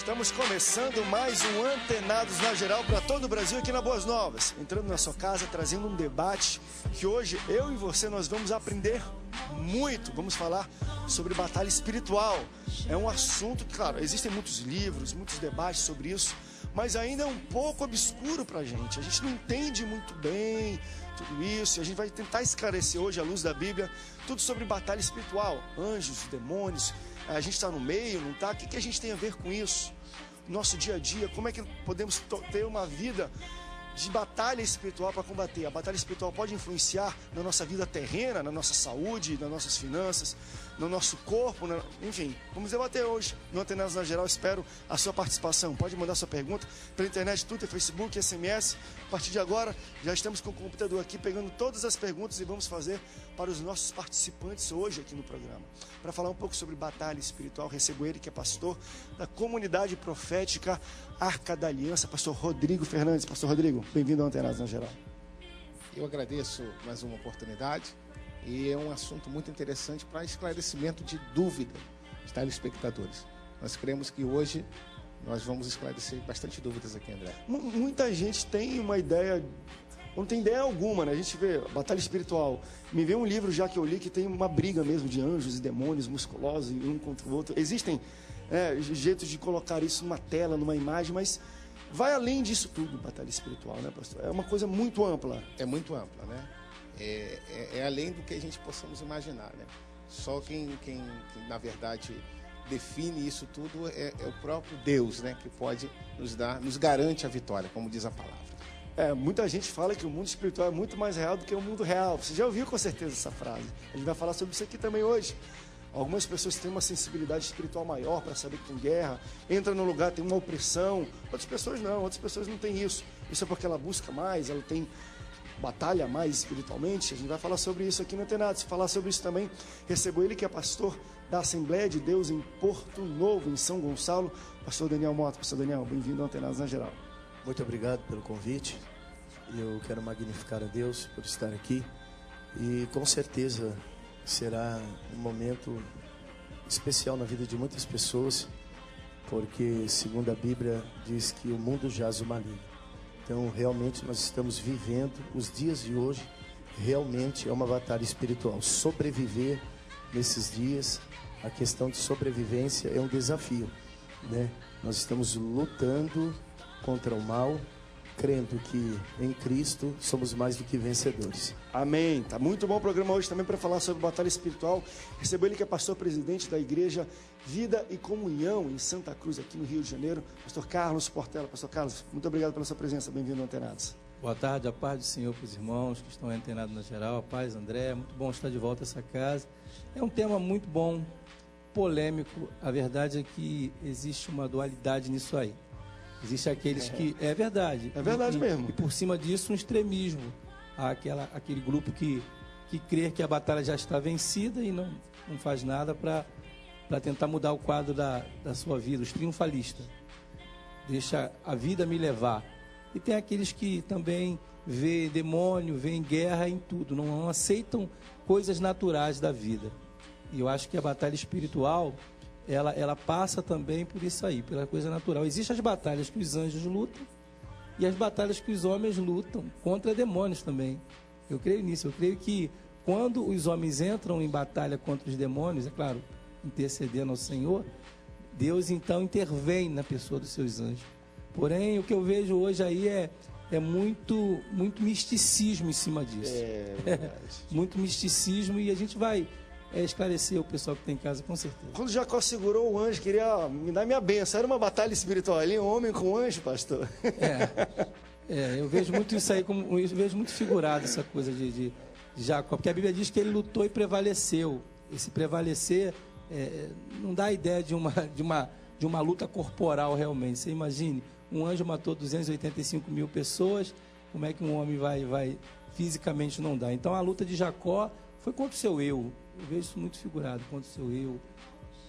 Estamos começando mais um Antenados na Geral para todo o Brasil aqui na Boas Novas. Entrando na sua casa, trazendo um debate que hoje eu e você nós vamos aprender muito. Vamos falar sobre batalha espiritual. É um assunto que, claro, existem muitos livros, muitos debates sobre isso, mas ainda é um pouco obscuro para a gente. A gente não entende muito bem tudo isso. A gente vai tentar esclarecer hoje, à luz da Bíblia, tudo sobre batalha espiritual. Anjos, demônios, a gente está no meio, não está? O que a gente tem a ver com isso? Nosso dia a dia, como é que podemos ter uma vida de batalha espiritual para combater? A batalha espiritual pode influenciar na nossa vida terrena, na nossa saúde, nas nossas finanças, no nosso corpo, enfim. Vamos debater hoje no Antenados na Geral. Espero a sua participação. Pode mandar sua pergunta pela internet, Twitter, Facebook, SMS. A partir de agora, já estamos com o computador aqui pegando todas as perguntas e vamos fazer para os nossos participantes hoje aqui no programa. Para falar um pouco sobre batalha espiritual, recebo ele que é pastor da comunidade profética Arca da Aliança, pastor Rodrigo Fernandes. Pastor Rodrigo, bem-vindo ao Antenados na Geral. Eu agradeço mais uma oportunidade e é um assunto muito interessante para esclarecimento de dúvida dos telespectadores. Nós cremos que hoje nós vamos esclarecer bastante dúvidas aqui, André. Muita gente tem uma ideia, não tem ideia alguma, né? A gente vê batalha espiritual. Me vê um livro já que eu li que tem uma briga mesmo de anjos e demônios musculosos um contra o outro. Existem jeitos de colocar isso numa tela, numa imagem, mas vai além disso tudo, batalha espiritual, né, pastor? É uma coisa muito ampla. É muito ampla, né? É além do que a gente possamos imaginar, né? Só quem na verdade define isso tudo é o próprio Deus, né? Que pode nos garante a vitória, como diz a palavra. Muita gente fala que o mundo espiritual é muito mais real do que o mundo real. Você já ouviu com certeza essa frase. A gente vai falar sobre isso aqui também hoje. Algumas pessoas têm uma sensibilidade espiritual maior para saber que tem guerra, entra no lugar, tem uma opressão. Outras pessoas não, outras pessoas não têm isso. Isso é porque ela busca mais, ela tem batalha mais espiritualmente. A gente vai falar sobre isso aqui no Antenados. Falar sobre isso também, recebo ele que é pastor da Assembleia de Deus em Porto Novo, em São Gonçalo, pastor Daniel Mota. Pastor Daniel, bem-vindo ao Antenados na Geral. Muito obrigado pelo convite. Eu quero magnificar a Deus por estar aqui e com certeza será um momento especial na vida de muitas pessoas, porque segundo a Bíblia diz que o mundo jaz o maligno. Então realmente nós estamos vivendo os dias de hoje, realmente é uma batalha espiritual. Sobreviver nesses dias, a questão de sobrevivência é um desafio, né? Nós estamos lutando contra o mal, crendo que em Cristo somos mais do que vencedores. Amém. Tá muito bom o programa hoje também para falar sobre batalha espiritual. Recebo ele que é pastor presidente da Igreja Vida e Comunhão em Santa Cruz, aqui no Rio de Janeiro, pastor Carlos Portela. Pastor Carlos, muito obrigado pela sua presença. Bem-vindo ao Antenados. Boa tarde, a paz do Senhor para os irmãos que estão antenados na geral. A paz, André. Muito bom estar de volta a essa casa. É um tema muito bom, polêmico. A verdade é que existe uma dualidade nisso aí. Existem aqueles que... É verdade. É verdade mesmo. E por cima disso, um extremismo. Aquele grupo que crê que a batalha já está vencida e não faz nada para tentar mudar o quadro da sua vida. Os triunfalistas. Deixa a vida me levar. E tem aqueles que também vê demônio, vê guerra em tudo. Não aceitam coisas naturais da vida. E eu acho que a batalha espiritual... Ela passa também por isso aí, pela coisa natural. Existem as batalhas que os anjos lutam e as batalhas que os homens lutam contra demônios também. Eu creio nisso. Eu creio que quando os homens entram em batalha contra os demônios, é claro, intercedendo ao Senhor, Deus então intervém na pessoa dos seus anjos. Porém, o que eu vejo hoje aí é muito misticismo em cima disso. É verdade. Muito misticismo, e a gente vai... esclarecer o pessoal que tem em casa, com certeza. Quando Jacó segurou o anjo, queria me dar minha bênção. Era uma batalha espiritual ali, um homem com anjo, pastor. Eu vejo muito isso aí, eu vejo muito figurado essa coisa de Jacó, porque a Bíblia diz que ele lutou e prevaleceu. Esse prevalecer não dá ideia de uma luta corporal realmente. Você imagine, um anjo matou 285 mil pessoas, como é que um homem vai fisicamente não dá? Então a luta de Jacó foi contra o seu eu. Eu vejo isso muito figurado, contra o seu eu.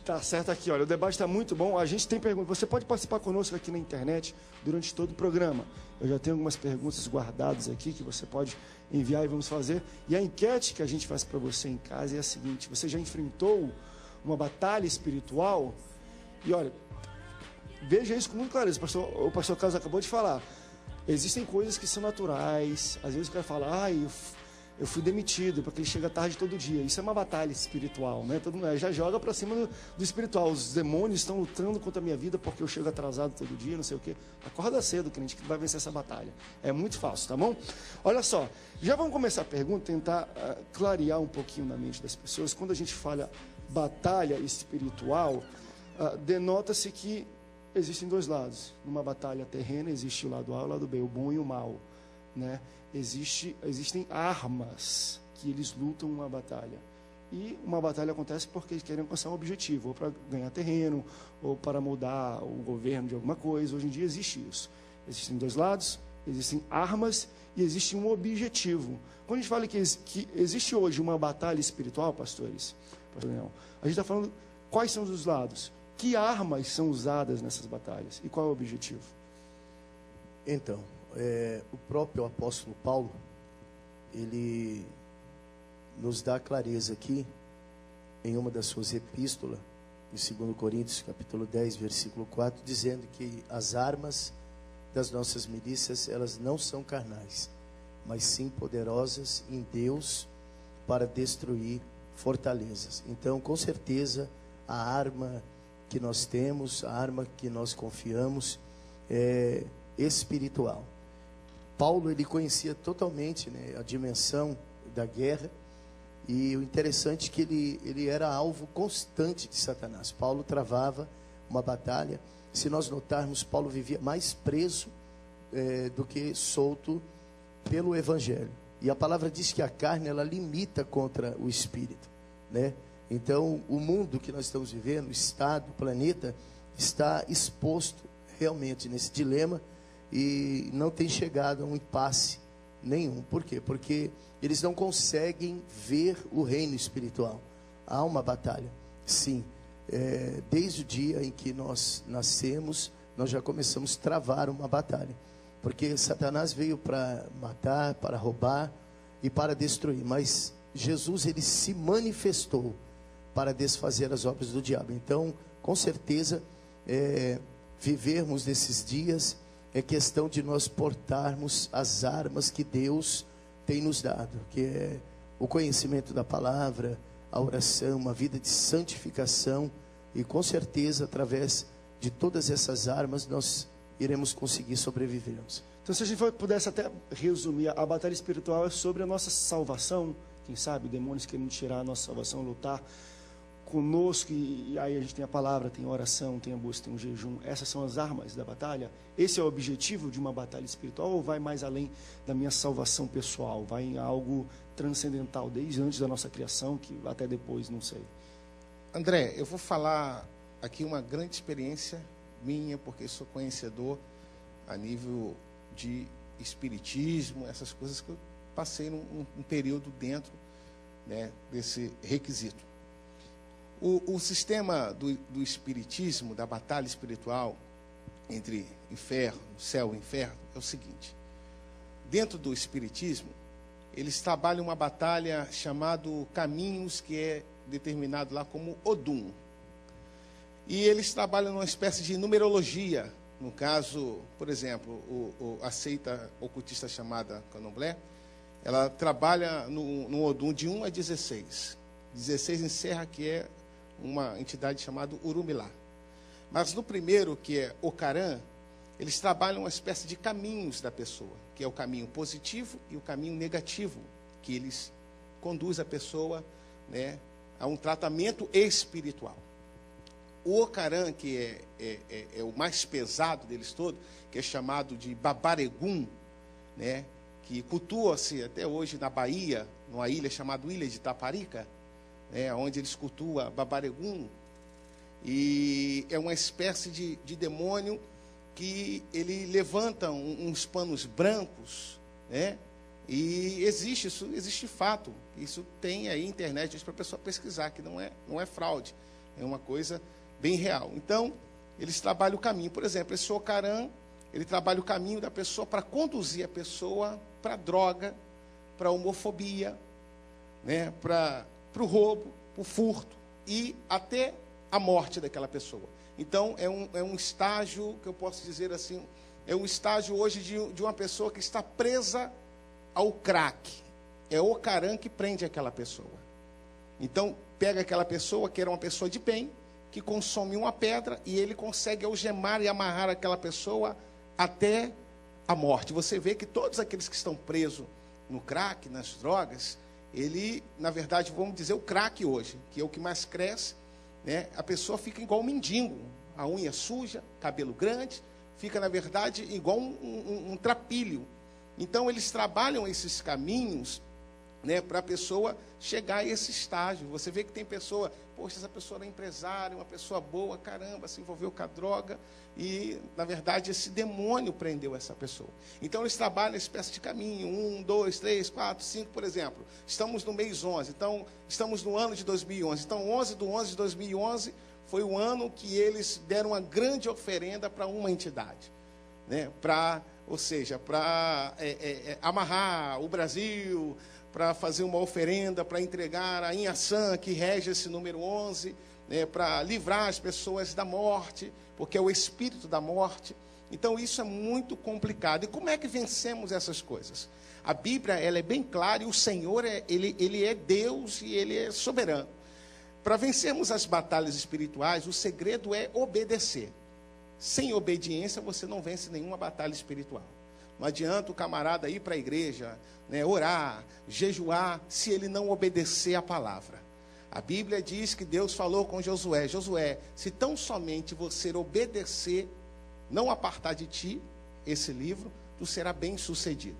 Tá certo aqui, olha, o debate está muito bom. A gente tem perguntas. Você pode participar conosco aqui na internet durante todo o programa. Eu já tenho algumas perguntas guardadas aqui que você pode enviar e vamos fazer. E a enquete que a gente faz para você em casa é a seguinte: você já enfrentou uma batalha espiritual? E olha, veja isso com muita clareza. O pastor Carlos acabou de falar. Existem coisas que são naturais. Às vezes o cara fala, eu fui demitido porque ele chega tarde todo dia. Isso é uma batalha espiritual, né? Todo mundo já joga para cima do espiritual. Os demônios estão lutando contra a minha vida porque eu chego atrasado todo dia, não sei o quê. Acorda cedo, crente, que vai vencer essa batalha. É muito fácil, tá bom? Olha só, já vamos começar a pergunta, tentar clarear um pouquinho na mente das pessoas. Quando a gente fala batalha espiritual, denota-se que existem dois lados. Numa batalha terrena existe o lado A e o lado B, o bom e o mal, né? Existem armas que eles lutam uma batalha. E uma batalha acontece porque eles querem alcançar um objetivo, ou para ganhar terreno, ou para mudar o governo de alguma coisa. Hoje em dia existe isso. Existem dois lados, existem armas e existe um objetivo. Quando a gente fala que existe hoje uma batalha espiritual, pastores, pastor Leão, a gente está falando quais são os lados, que armas são usadas nessas batalhas e qual é o objetivo? Então, o próprio apóstolo Paulo, ele nos dá clareza aqui, em uma das suas epístolas, em 2 Coríntios, capítulo 10, versículo 4, dizendo que as armas das nossas milícias, elas não são carnais, mas sim poderosas em Deus para destruir fortalezas. Então, com certeza, a arma que nós temos, a arma que nós confiamos é espiritual. Paulo, ele conhecia totalmente, né, a dimensão da guerra, e o interessante é que ele era alvo constante de Satanás. Paulo travava uma batalha. Se nós notarmos, Paulo vivia mais preso do que solto pelo Evangelho. E a palavra diz que a carne, ela limita contra o espírito, né? Então, o mundo que nós estamos vivendo, o estado, o planeta, está exposto realmente nesse dilema e não tem chegado a um impasse nenhum. Por quê? Porque eles não conseguem ver o reino espiritual. Há uma batalha, sim. Desde o dia em que nós nascemos, nós já começamos a travar uma batalha. Porque Satanás veio para matar, para roubar e para destruir. Mas Jesus, ele se manifestou para desfazer as obras do diabo. Então, com certeza, vivermos nesses dias é questão de nós portarmos as armas que Deus tem nos dado, que é o conhecimento da palavra, a oração, uma vida de santificação, e com certeza, através de todas essas armas, nós iremos conseguir sobrevivermos. Então, se a gente pudesse até resumir, a batalha espiritual é sobre a nossa salvação, quem sabe, demônios querendo tirar a nossa salvação, lutar conosco, e aí a gente tem a palavra, tem a oração, tem a busca, tem o jejum. Essas são as armas da batalha. Esse é o objetivo de uma batalha espiritual, ou vai mais além da minha salvação pessoal? Vai em algo transcendental, desde antes da nossa criação, que até depois, não sei. André, eu vou falar aqui uma grande experiência minha, porque sou conhecedor a nível de espiritismo, essas coisas que eu passei num período dentro, né, desse requisito. O sistema do espiritismo, da batalha espiritual entre inferno, céu e inferno, é o seguinte. Dentro do espiritismo, eles trabalham uma batalha chamada Caminhos, que é determinado lá como Odum. E eles trabalham numa espécie de numerologia. No caso, por exemplo, a seita ocultista chamada Candomblé, ela trabalha no Odum de 1 a 16. 16 encerra, que é uma entidade chamada Urumilá. Mas no primeiro, que é Ocarã, eles trabalham uma espécie de caminhos da pessoa, que é o caminho positivo e o caminho negativo, que eles conduzem a pessoa, né, a um tratamento espiritual. O Ocarã, que é o mais pesado deles todos, que é chamado de Babaregum, né, que cultua-se até hoje na Bahia, numa ilha chamada Ilha de Taparica, onde eles cultuam Babaregum, e é uma espécie de demônio que ele levanta uns panos brancos, né? E existe fato, isso tem aí internet para a pessoa pesquisar, que não é fraude, é uma coisa bem real. Então, eles trabalham o caminho. Por exemplo, esse Ocarã, ele trabalha o caminho da pessoa para conduzir a pessoa para droga, para homofobia, né? Para o roubo, para o furto, e até a morte daquela pessoa. Então, é um estágio, que eu posso dizer assim, é um estágio hoje de uma pessoa que está presa ao crack. É o Ocaran que prende aquela pessoa. Então, pega aquela pessoa que era uma pessoa de bem, que consome uma pedra, e ele consegue algemar e amarrar aquela pessoa até a morte. Você vê que todos aqueles que estão presos no crack, nas drogas, ele, na verdade, vamos dizer o crack hoje, que é o que mais cresce, né? A pessoa fica igual um mendigo, a unha suja, cabelo grande, fica, na verdade, igual um trapilho. Então, eles trabalham esses caminhos, né, para a pessoa chegar a esse estágio. Você vê que tem pessoa, poxa, essa pessoa era empresária, uma pessoa boa, caramba, se envolveu com a droga, e, na verdade, esse demônio prendeu essa pessoa. Então, eles trabalham uma espécie de caminho, 1, 2, 3, 4, 5, por exemplo. Estamos no mês 11, então, estamos no ano de 2011. Então, 11/11 de 2011 foi o ano que eles deram uma grande oferenda para uma entidade, né, ou seja, para amarrar o Brasil, para fazer uma oferenda, para entregar a Inhaçã, que rege esse número 11, né, para livrar as pessoas da morte, porque é o espírito da morte. Então, isso é muito complicado. E como é que vencemos essas coisas? A Bíblia, ela é bem clara, e o Senhor, ele é Deus e Ele é soberano. Para vencermos as batalhas espirituais, o segredo é obedecer. Sem obediência, você não vence nenhuma batalha espiritual. Não adianta o camarada ir para a igreja, né, orar, jejuar, se ele não obedecer a palavra. A Bíblia diz que Deus falou com Josué: Josué, se tão somente você obedecer, não apartar de ti esse livro, tu será bem sucedido.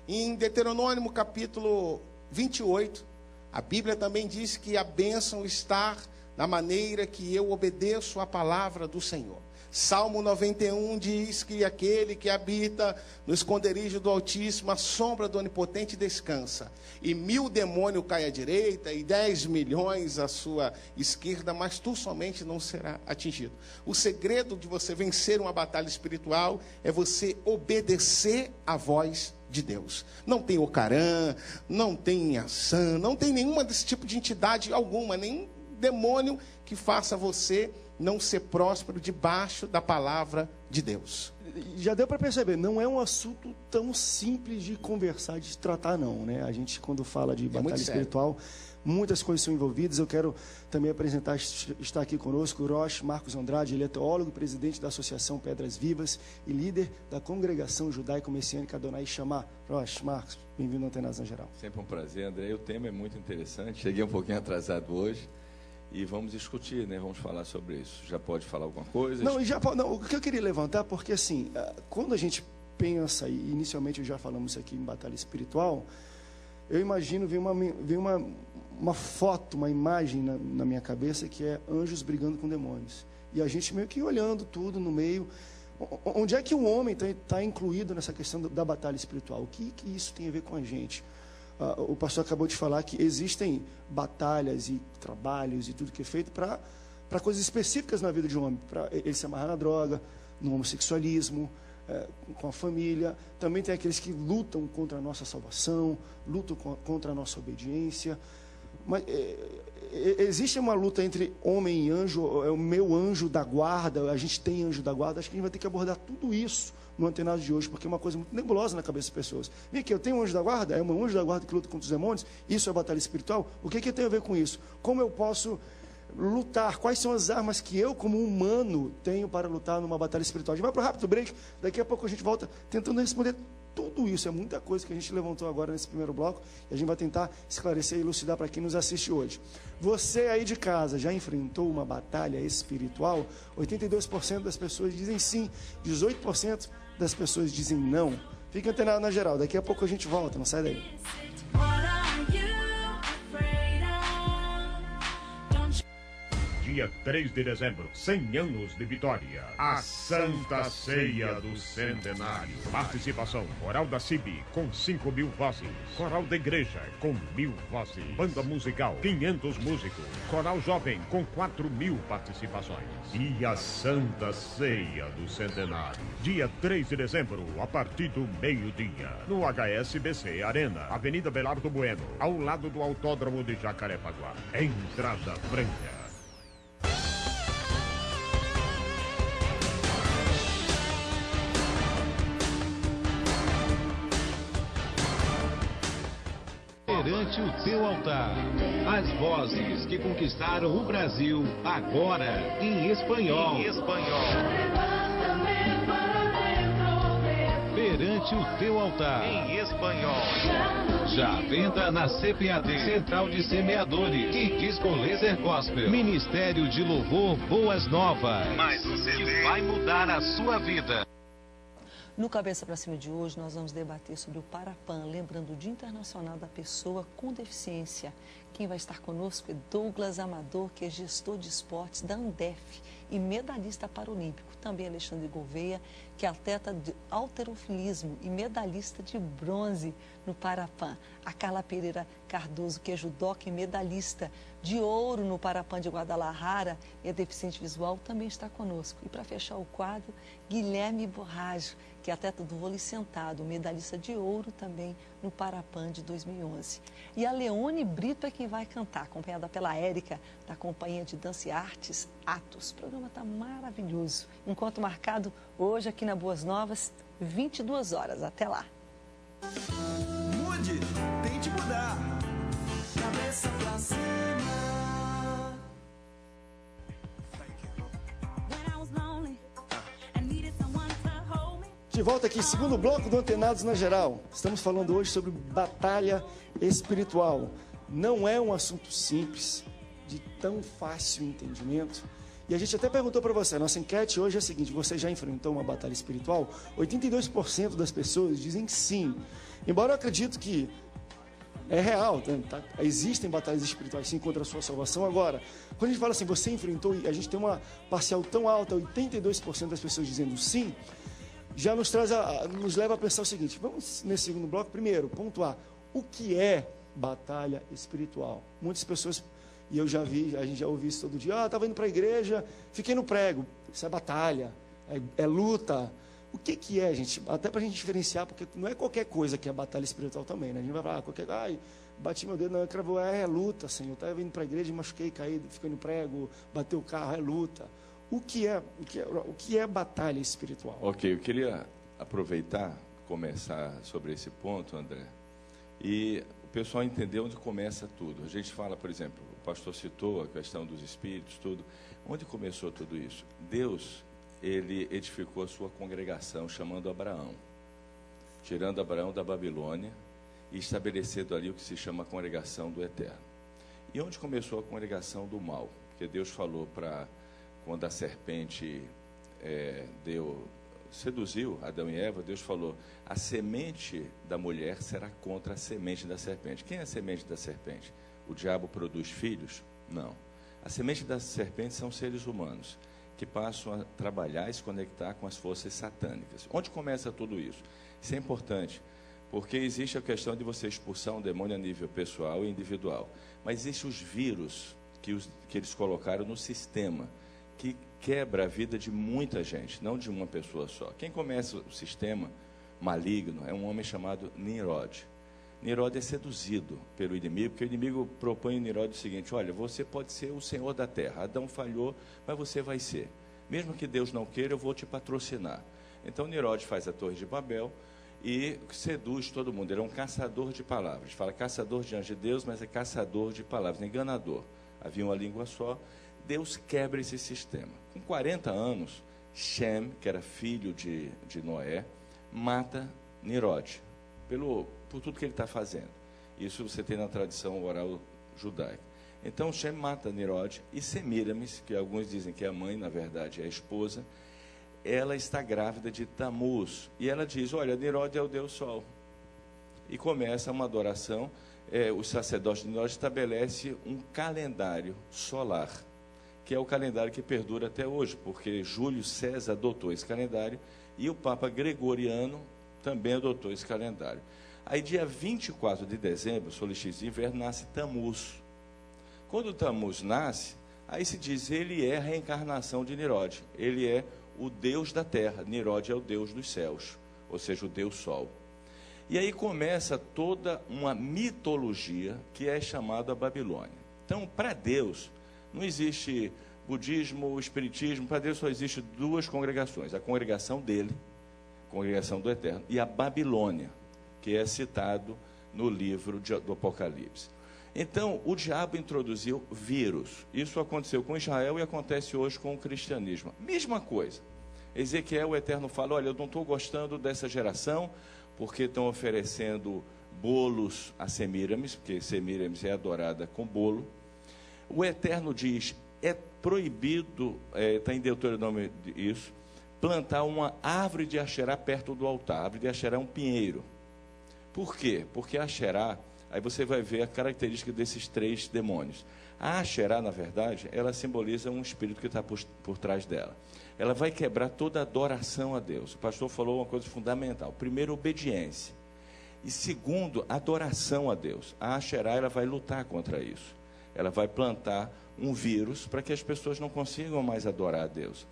Em Deuteronômio capítulo 28, a Bíblia também diz que a bênção está na maneira que eu obedeço a palavra do Senhor. Salmo 91 diz que aquele que habita no esconderijo do Altíssimo, a sombra do Onipotente descansa. E 1000 demônios caem à direita e 10 milhões à sua esquerda, mas tu somente não será atingido. O segredo de você vencer uma batalha espiritual é você obedecer à voz de Deus. Não tem Ocaran, não tem Inhaçã, não tem nenhuma desse tipo de entidade alguma, nem demônio que faça você não ser próspero debaixo da palavra de Deus. Já deu para perceber, não é um assunto tão simples de conversar, de tratar não, né? A gente, quando fala de batalha espiritual, muitas coisas são envolvidas. Eu quero também apresentar, está aqui conosco, o Rosh Marcos Andrade. Ele é teólogo, presidente da Associação Pedras Vivas e líder da Congregação Judaico-Messiânica Adonai Shammah. Rosh Marcos, bem-vindo ao Antenados na Geral. Sempre um prazer, André. O tema é muito interessante. Cheguei um pouquinho atrasado hoje. E vamos discutir, né? Vamos falar sobre isso. Já pode falar alguma coisa? Não, o que eu queria levantar, porque assim, quando a gente pensa, e inicialmente já falamos aqui em batalha espiritual, eu imagino, vem uma foto, uma imagem na minha cabeça, que é anjos brigando com demônios. E a gente meio que olhando tudo no meio. Onde é que o homem está incluído nessa questão da batalha espiritual? O que isso tem a ver com a gente? O pastor acabou de falar que existem batalhas e trabalhos e tudo que é feito para coisas específicas na vida de um homem, para ele se amarrar na droga, no homossexualismo, com a família. Também tem aqueles que lutam contra a nossa salvação, lutam contra a nossa obediência. Mas existe uma luta entre homem e anjo, é o meu anjo da guarda, a gente tem anjo da guarda. Acho que a gente vai ter que abordar tudo isso no Antenado de hoje, porque é uma coisa muito nebulosa na cabeça das pessoas. Vem aqui, eu tenho um anjo da guarda, é um anjo da guarda que luta contra os demônios, isso é batalha espiritual? O que tem a ver com isso? Como eu posso lutar? Quais são as armas que eu, como humano, tenho para lutar numa batalha espiritual? A gente vai para o rápido break, daqui a pouco a gente volta tentando responder tudo isso. É muita coisa que a gente levantou agora nesse primeiro bloco, e a gente vai tentar esclarecer e elucidar para quem nos assiste hoje. Você aí de casa já enfrentou uma batalha espiritual? 82% das pessoas dizem sim, 18% das pessoas dizem não. Fica antenado na geral, daqui a pouco a gente volta, não sai daí. Dia 3 de dezembro, 100 anos de vitória. A Santa Ceia do Centenário. Participação: Coral da CIB, com 5.000 vozes. Coral da Igreja, com 1.000 vozes. Banda musical, 500 músicos. Coral Jovem, com 4.000 participações. E a Santa Ceia do Centenário. Dia 3 de dezembro, a partir do meio-dia. No HSBC Arena, Avenida Belardo Bueno, ao lado do Autódromo de Jacarepaguá. Entrada franca. perante o teu altar. As vozes que conquistaram o Brasil, agora em espanhol. Perante o teu altar, em espanhol. Já à venda na CPAD, Central de Semeadores, e Disco Laser Gospel. Ministério de Louvor Boas Novas. Mais um CD que vai mudar a sua vida. No Cabeça para Cima de hoje, nós vamos debater sobre o Parapan, lembrando o Dia Internacional da Pessoa com Deficiência. Quem vai estar conosco é Douglas Amador, que é gestor de esportes da Andef e medalhista paralímpico. Também Alexandre Gouveia, que é atleta de halterofilismo e medalhista de bronze no Parapan. A Carla Pereira Cardoso, que é judoca e medalhista de ouro no Parapan de Guadalajara e é deficiente visual, também está conosco. E para fechar o quadro, Guilherme Borrajo, que é atleta do vôlei sentado, medalhista de ouro também no Parapan de 2011. E a Leone Brito é quem vai cantar, acompanhada pela Érica, da Companhia de Dança e Artes Atos. O programa está maravilhoso. Encontro marcado hoje aqui na Boas Novas, 22 horas. Até lá. Mude, tente mudar. Cabeça pra cima. De volta aqui, segundo bloco do Antenados na Geral. Estamos falando hoje sobre batalha espiritual. Não é um assunto simples, de tão fácil entendimento. E a gente até perguntou para você, a nossa enquete hoje é a seguinte: você já enfrentou uma batalha espiritual? 82% das pessoas dizem sim. Embora eu acredito que é real, tá? Existem batalhas espirituais sim contra a sua salvação. Agora, quando a gente fala assim, você enfrentou, e a gente tem uma parcial tão alta, 82% das pessoas dizendo sim, já nos leva a pensar o seguinte: vamos nesse segundo bloco, primeiro, pontuar o que é batalha espiritual. Muitas pessoas, e eu já vi, a gente já ouviu isso todo dia, estava indo para a igreja, fiquei no prego. Isso é batalha, é luta. O que é, gente? Até para a gente diferenciar, porque não é qualquer coisa que é batalha espiritual também, né? A gente vai falar, bati meu dedo, não, cravou, é luta, Senhor. Estava indo para a igreja, machuquei, caí, fiquei no prego, bateu o carro, é luta. O que é batalha espiritual? Ok, eu queria aproveitar, começar sobre esse ponto, André, e o pessoal entender onde começa tudo. A gente fala, por exemplo, o pastor citou a questão dos espíritos, tudo. Onde começou tudo isso? Deus, ele edificou a sua congregação, chamando Abraão, tirando Abraão da Babilônia e estabelecendo ali o que se chama a congregação do Eterno. E onde começou a congregação do mal? Porque Deus falou quando a serpente seduziu Adão e Eva, Deus falou: a semente da mulher será contra a semente da serpente. Quem é a semente da serpente? O diabo produz filhos? Não. A semente da serpente são seres humanos que passam a trabalhar e se conectar com as forças satânicas. Onde começa tudo isso? Isso é importante, porque existe a questão de você expulsar um demônio a nível pessoal e individual. Mas existem os vírus que eles colocaram no sistema, que quebra a vida de muita gente, não de uma pessoa só. Quem começa o sistema maligno é um homem chamado Nimrod. Nimrod é seduzido pelo inimigo, porque o inimigo propõe a Nimrod o seguinte: olha, você pode ser o senhor da terra. Adão falhou, mas você vai ser. Mesmo que Deus não queira, eu vou te patrocinar. Então Nimrod faz a Torre de Babel e seduz todo mundo. Ele é um caçador de palavras. Fala caçador diante de Deus, mas é caçador de palavras, enganador. Havia uma língua só. Deus quebra esse sistema. Com 40 anos, Shem, que era filho de Noé, mata Nimrod, por tudo que ele está fazendo. Isso você tem na tradição oral judaica. Então, Shem mata Nimrod e Semiramis, que alguns dizem que é a mãe, na verdade é a esposa, ela está grávida de Tamuz. E ela diz: olha, Nimrod é o Deus Sol. E começa uma adoração. Os sacerdotes de Nimrod estabelecem um calendário solar, que é o calendário que perdura até hoje, porque Júlio César adotou esse calendário e o Papa Gregoriano também adotou esse calendário. Aí, dia 24 de dezembro, solstício de inverno, nasce Tamuz. Quando Tamuz nasce, aí se diz: ele é a reencarnação de Nimrod, ele é o Deus da terra, Nimrod é o Deus dos céus, ou seja, o Deus Sol. E aí começa toda uma mitologia que é chamada Babilônia. Então, para Deus, não existe budismo, espiritismo. Para Deus só existe duas congregações: a congregação dele, a congregação do Eterno, e a Babilônia, que é citado no livro do Apocalipse. Então, o diabo introduziu vírus. Isso aconteceu com Israel e acontece hoje com o cristianismo. Mesma coisa. Ezequiel, o Eterno, fala: olha, eu não estou gostando dessa geração, porque estão oferecendo bolos a Semíramis, porque Semíramis é adorada com bolo. O Eterno diz: é proibido, está em Deuteronômio isso, plantar uma árvore de Axerá perto do altar. A árvore de Axerá é um pinheiro. Por quê? Porque a Axerá, aí você vai ver a característica desses 3 demônios. A Axerá, na verdade, ela simboliza um espírito que está por trás dela. Ela vai quebrar toda a adoração a Deus. O pastor falou uma coisa fundamental. Primeiro, obediência. E segundo, adoração a Deus. A Axerá, ela vai lutar contra isso. Ela vai plantar um vírus para que as pessoas não consigam mais adorar a Deus.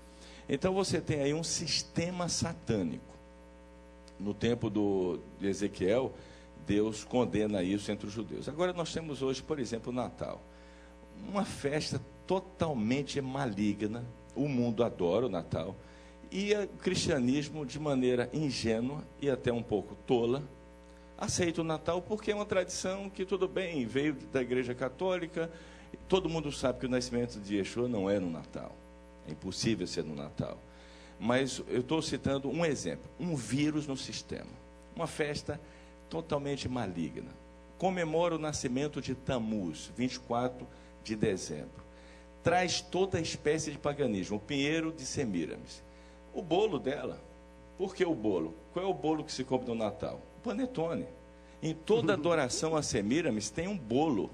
Então você tem aí um sistema satânico. No tempo de Ezequiel, Deus condena isso entre os judeus. Agora nós temos hoje, por exemplo, o Natal. Uma festa totalmente maligna. O mundo adora o Natal. E o cristianismo, de maneira ingênua e até um pouco tola, aceita o Natal porque é uma tradição que, tudo bem, veio da Igreja Católica. Todo mundo sabe que o nascimento de Yeshua não é no Natal. É impossível ser no Natal. Mas eu estou citando um exemplo. Um vírus no sistema. Uma festa totalmente maligna. Comemora o nascimento de Tamuz, 24 de dezembro. Traz toda espécie de paganismo. O pinheiro de Semíramis. O bolo dela. Por que o bolo? Qual é o bolo que se come no Natal? O panetone. Em toda adoração a Semíramis tem um bolo.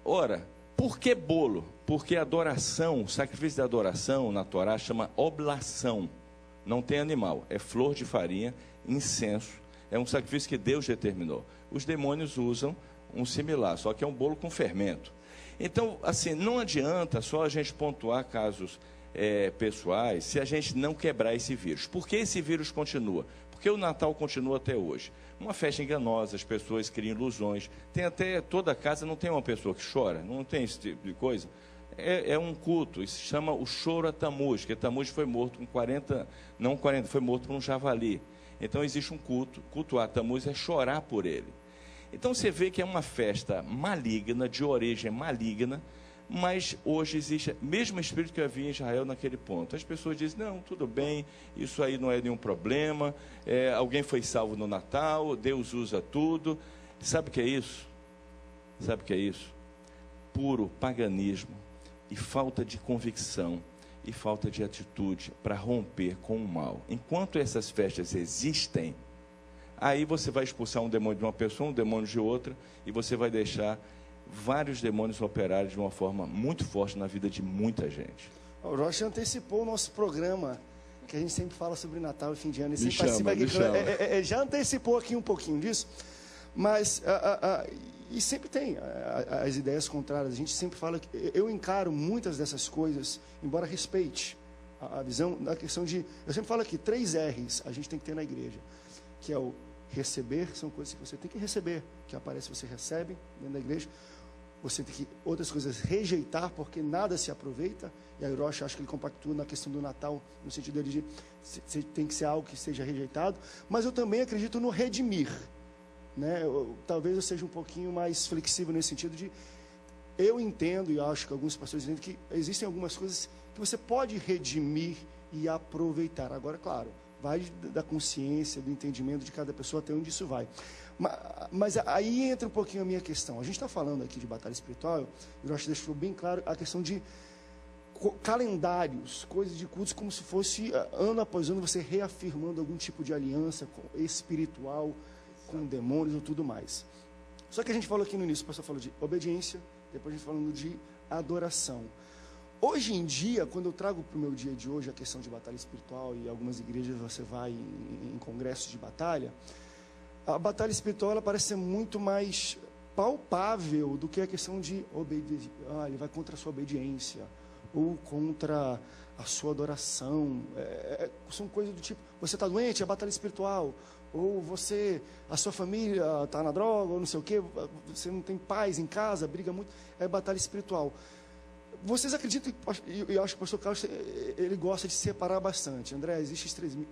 Ora, por que bolo? Porque adoração, o sacrifício de adoração na Torá chama oblação. Não tem animal, é flor de farinha, incenso. É um sacrifício que Deus determinou. Os demônios usam um similar, só que é um bolo com fermento. Então, assim, não adianta só a gente pontuar casos pessoais se a gente não quebrar esse vírus. Por que esse vírus continua? Porque o Natal continua até hoje. Uma festa enganosa, as pessoas criam ilusões. Tem até, toda casa não tem uma pessoa que chora, não tem esse tipo de coisa. É um culto, isso se chama o choro a Tamuz, porque Tamuz foi morto com 40, foi morto por um javali. Então existe um culto, cultuar Tamuz é chorar por ele. Então você vê que é uma festa maligna, de origem maligna, mas hoje existe o mesmo espírito que havia em Israel naquele ponto. As pessoas dizem: não, tudo bem, isso aí não é nenhum problema, alguém foi salvo no Natal, Deus usa tudo. Sabe o que é isso? Sabe o que é isso? Puro paganismo e falta de convicção e falta de atitude para romper com o mal. Enquanto essas festas existem, aí você vai expulsar um demônio de uma pessoa, um demônio de outra, e você vai deixar vários demônios operarem de uma forma muito forte na vida de muita gente. O Rocha antecipou o nosso programa, que a gente sempre fala sobre Natal e fim de ano. E sempre já antecipou aqui um pouquinho disso, mas e sempre tem as ideias contrárias. A gente sempre fala que eu encaro muitas dessas coisas, embora respeite a visão da questão de... Eu sempre falo aqui, 3 R's a gente tem que ter na igreja, que é o receber, são coisas que você tem que receber, que aparece, você recebe dentro da igreja. Você tem que, outras coisas, rejeitar, porque nada se aproveita. E aí o Rocha, acho que ele compactua na questão do Natal, no sentido de tem que ser algo que seja rejeitado. Mas eu também acredito no redimir, né? Talvez eu seja um pouquinho mais flexível nesse sentido de... Eu entendo, e acho que alguns pastores entendem, que existem algumas coisas que você pode redimir e aproveitar. Agora, claro, vai da consciência, do entendimento de cada pessoa, até onde isso vai. Mas aí entra um pouquinho a minha questão. A gente está falando aqui de batalha espiritual, e o Rocha deixou bem claro a questão de calendários, coisas de cultos, como se fosse ano após ano você reafirmando algum tipo de aliança espiritual com demônios ou tudo mais. Só que a gente falou aqui no início, o pastor falou de obediência, depois a gente falando de adoração. Hoje em dia, quando eu trago para o meu dia de hoje a questão de batalha espiritual, e algumas igrejas você vai em congressos de batalha, a batalha espiritual ela parece ser muito mais palpável do que a questão de obedecer. Ele vai contra a sua obediência, ou contra a sua adoração. São coisas do tipo, você está doente, é batalha espiritual. Ou a sua família está na droga, ou não sei o quê, você não tem paz em casa, briga muito, é batalha espiritual. Vocês acreditam, e eu acho que o pastor Carlos, ele gosta de separar bastante. André, existe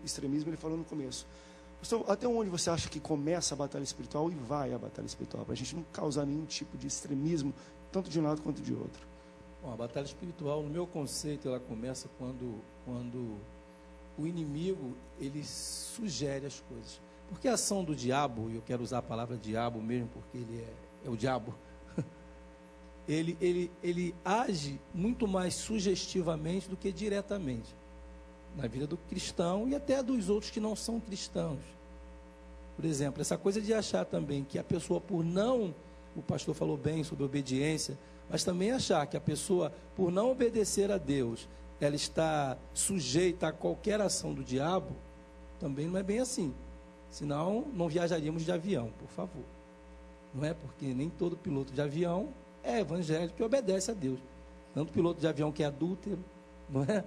extremismo, ele falou no começo. Pastor, até onde você acha que começa a batalha espiritual e vai a batalha espiritual? Para a gente não causar nenhum tipo de extremismo, tanto de um lado quanto de outro. Bom, a batalha espiritual, no meu conceito, ela começa quando o inimigo, ele sugere as coisas. Porque a ação do diabo, e eu quero usar a palavra diabo mesmo, porque ele é o diabo, ele age muito mais sugestivamente do que diretamente na vida do cristão e até dos outros que não são cristãos. Por exemplo, essa coisa de achar também que a pessoa, por não, o pastor falou bem sobre obediência, mas também achar que a pessoa, por não obedecer a Deus, ela está sujeita a qualquer ação do diabo, também não é bem assim. Senão, não viajaríamos de avião, por favor. Não é? Porque nem todo piloto de avião é evangélico e obedece a Deus. Tanto piloto de avião que é adúltero, não é?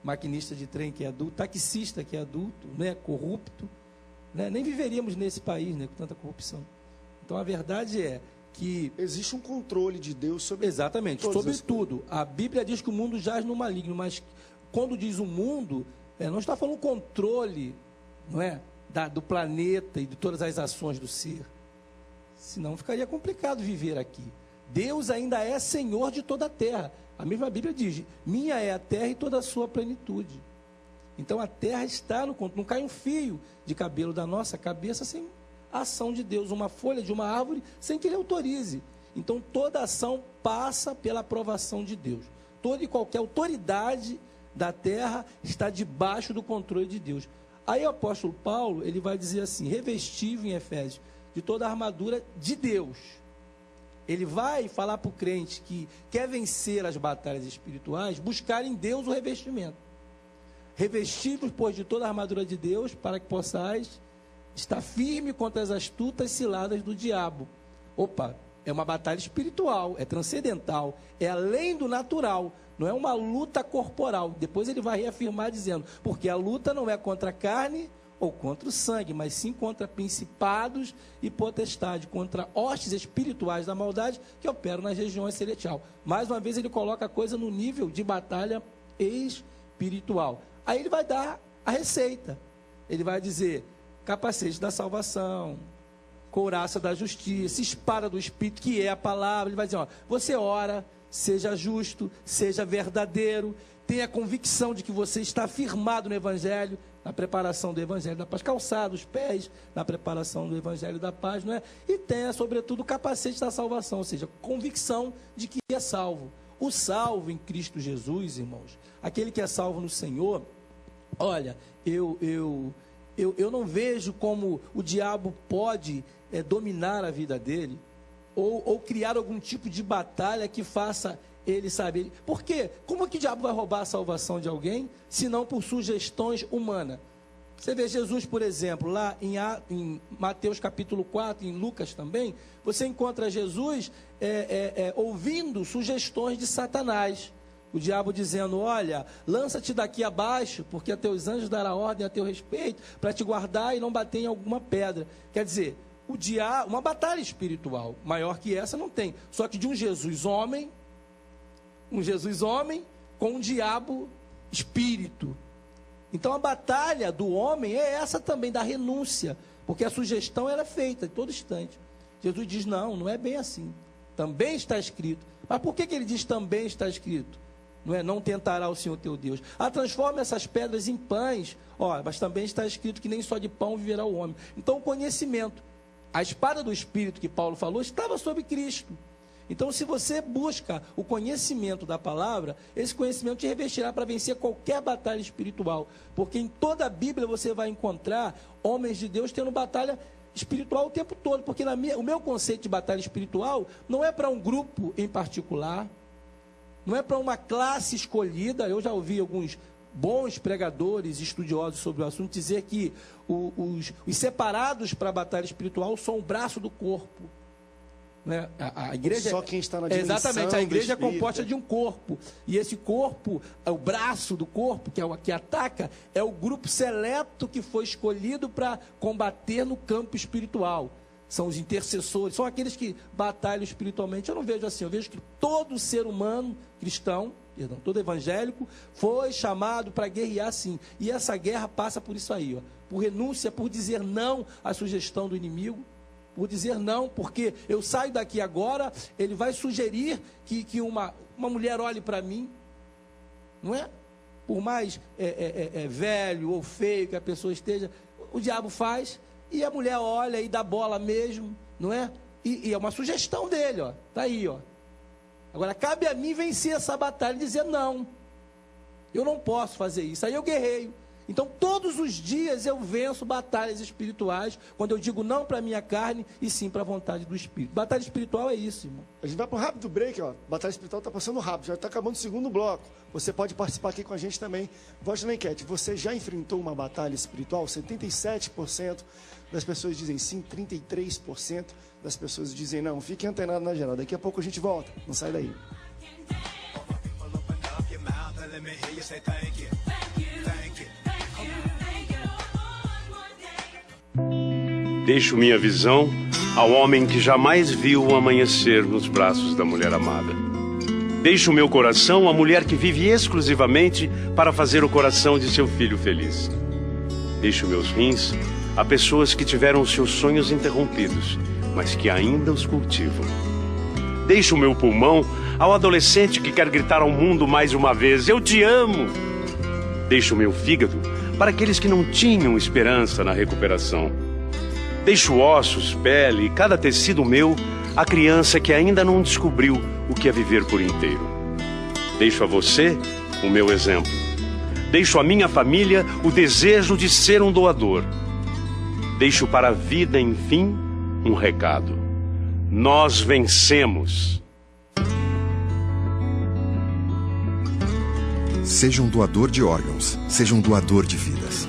Maquinista de trem que é adulto, taxista que é adulto, né? Corrupto. Né? Nem viveríamos nesse país, né? Com tanta corrupção. Então, a verdade é que... existe um controle de Deus sobre... exatamente, sobre tudo. A Bíblia diz que o mundo jaz no maligno, mas quando diz o mundo, não está falando controle, não é? Do planeta e de todas as ações do ser. Senão ficaria complicado viver aqui. Deus ainda é Senhor de toda a terra. A mesma Bíblia diz, minha é a terra e toda a sua plenitude. Então a terra está no controle. Não cai um fio de cabelo da nossa cabeça sem a ação de Deus. Uma folha de uma árvore sem que Ele autorize. Então toda ação passa pela aprovação de Deus. Toda e qualquer autoridade da terra está debaixo do controle de Deus. Aí o apóstolo Paulo, ele vai dizer assim, revestivo em Efésios, de toda a armadura de Deus. Ele vai falar para o crente que quer vencer as batalhas espirituais, buscar em Deus o revestimento. Revestivos, pois, de toda a armadura de Deus, para que possais estar firme contra as astutas ciladas do diabo. Opa, é uma batalha espiritual, é transcendental, é além do natural, não é uma luta corporal. Depois ele vai reafirmar dizendo, porque a luta não é contra a carne ou contra o sangue, mas sim contra principados e potestades, contra hostes espirituais da maldade que operam nas regiões celestiais. Mais uma vez ele coloca a coisa no nível de batalha espiritual. Aí ele vai dar a receita. Ele vai dizer, capacete da salvação, couraça da justiça, espada do Espírito, que é a palavra. Ele vai dizer, ó, você ora, seja justo, seja verdadeiro, tenha convicção de que você está firmado no Evangelho, na preparação do Evangelho da Paz, calçado os pés na preparação do Evangelho da Paz, não é? E tenha, sobretudo, o capacete da salvação, ou seja, convicção de que é salvo. O salvo em Cristo Jesus, irmãos, aquele que é salvo no Senhor, olha, eu não vejo como o diabo pode dominar a vida dele, ou criar algum tipo de batalha que faça ele saber. Por quê? Como é que o diabo vai roubar a salvação de alguém, se não por sugestões humanas? Você vê Jesus, por exemplo, lá em Mateus capítulo 4, em Lucas também, você encontra Jesus ouvindo sugestões de Satanás. O diabo dizendo, olha, lança-te daqui abaixo, porque a teus anjos dará ordem a teu respeito, para te guardar e não bater em alguma pedra. Quer dizer, o diabo, uma batalha espiritual maior que essa não tem. Só que de um Jesus homem com um diabo espírito. Então a batalha do homem é essa também, da renúncia, porque a sugestão era feita em todo instante. Jesus diz, não é bem assim. Também está escrito. Mas por que ele diz também está escrito? Não tentará o Senhor teu Deus. Transforma essas pedras em pães. Mas também está escrito que nem só de pão viverá o homem. Então o conhecimento, a espada do Espírito que Paulo falou, estava sobre Cristo. Então, se você busca o conhecimento da palavra, esse conhecimento te revestirá para vencer qualquer batalha espiritual. Porque em toda a Bíblia você vai encontrar homens de Deus tendo batalha espiritual o tempo todo. Porque o meu conceito de batalha espiritual não é para um grupo em particular, não é para uma classe escolhida. Eu já ouvi alguns bons pregadores, estudiosos sobre o assunto, dizer que os separados para a batalha espiritual são o braço do corpo. A igreja, só quem está na dimensão exatamente, a igreja é do espírito. composta de um corpo, e esse corpo, o braço do corpo, que é o que ataca, é o grupo seleto que foi escolhido para combater no campo espiritual. São os intercessores, são aqueles que batalham espiritualmente. Eu não vejo assim, eu vejo que todo ser humano cristão, todo evangélico, foi chamado para guerrear sim. E essa guerra passa por isso aí, por renúncia, por dizer não à sugestão do inimigo, por dizer não, porque eu saio daqui agora, ele vai sugerir que uma mulher olhe para mim, não é? Por mais velho ou feio que a pessoa esteja, o diabo faz, e a mulher olha e dá bola mesmo, não é? E é uma sugestão dele, ó, tá aí, ó. Agora, cabe a mim vencer essa batalha e dizer não, eu não posso fazer isso, aí eu guerreio. Então, todos os dias eu venço batalhas espirituais, quando eu digo não para a minha carne e sim para a vontade do Espírito. Batalha espiritual é isso, irmão. A gente vai para um rápido break, ó. Batalha espiritual está passando rápido, já está acabando o segundo bloco. Você pode participar aqui com a gente também. Vote na enquete. Você já enfrentou uma batalha espiritual? 77% das pessoas dizem sim, 33% das pessoas dizem não. Fique antenado na geral. Daqui a pouco a gente volta. Não sai daí. Deixo minha visão ao homem que jamais viu o amanhecer nos braços da mulher amada. Deixo meu coração à mulher que vive exclusivamente para fazer o coração de seu filho feliz. Deixo meus rins a pessoas que tiveram seus sonhos interrompidos, mas que ainda os cultivam. Deixo meu pulmão ao adolescente que quer gritar ao mundo mais uma vez: eu te amo! Deixo meu fígado para aqueles que não tinham esperança na recuperação. Deixo ossos, pele e cada tecido meu à criança que ainda não descobriu o que é viver por inteiro. Deixo a você o meu exemplo. Deixo à minha família o desejo de ser um doador. Deixo para a vida, enfim, um recado. Nós vencemos. Seja um doador de órgãos, seja um doador de vidas.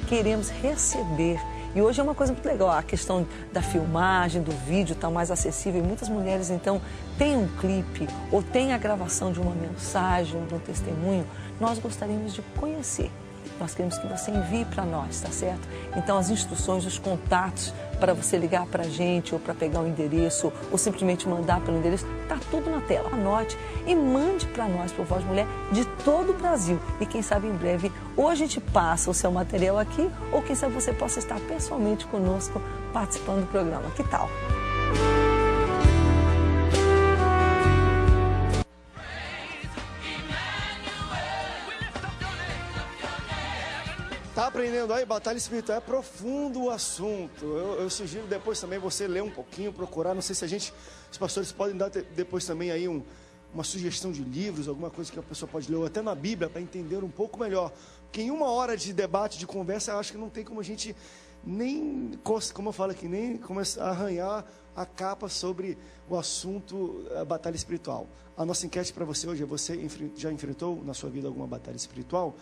Queremos receber. E hoje é uma coisa muito legal, a questão da filmagem, do vídeo está mais acessível. E muitas mulheres, então, têm um clipe ou têm a gravação de uma mensagem ou de um testemunho. Nós gostaríamos de conhecer. Nós queremos que você envie para nós, tá certo? Então, as instruções, os contatos para você ligar para a gente ou para pegar o endereço ou simplesmente mandar pelo endereço, tá tudo na tela. Anote e mande para nós, para o Voz Mulher, de todo o Brasil. E quem sabe em breve, ou a gente passa o seu material aqui, ou quem sabe você possa estar pessoalmente conosco participando do programa. Que tal? Tá aprendendo aí? Batalha espiritual é profundo o assunto. Eu sugiro depois também você ler um pouquinho, procurar. Não sei se os pastores podem dar depois também aí uma sugestão de livros, alguma coisa que a pessoa pode ler, ou até na Bíblia, para entender um pouco melhor. Porque em uma hora de debate, de conversa, eu acho que não tem como a gente nem, como eu falo aqui, nem começar a arranhar a capa sobre o assunto a batalha espiritual. A nossa enquete para você hoje é: você já enfrentou na sua vida alguma batalha espiritual?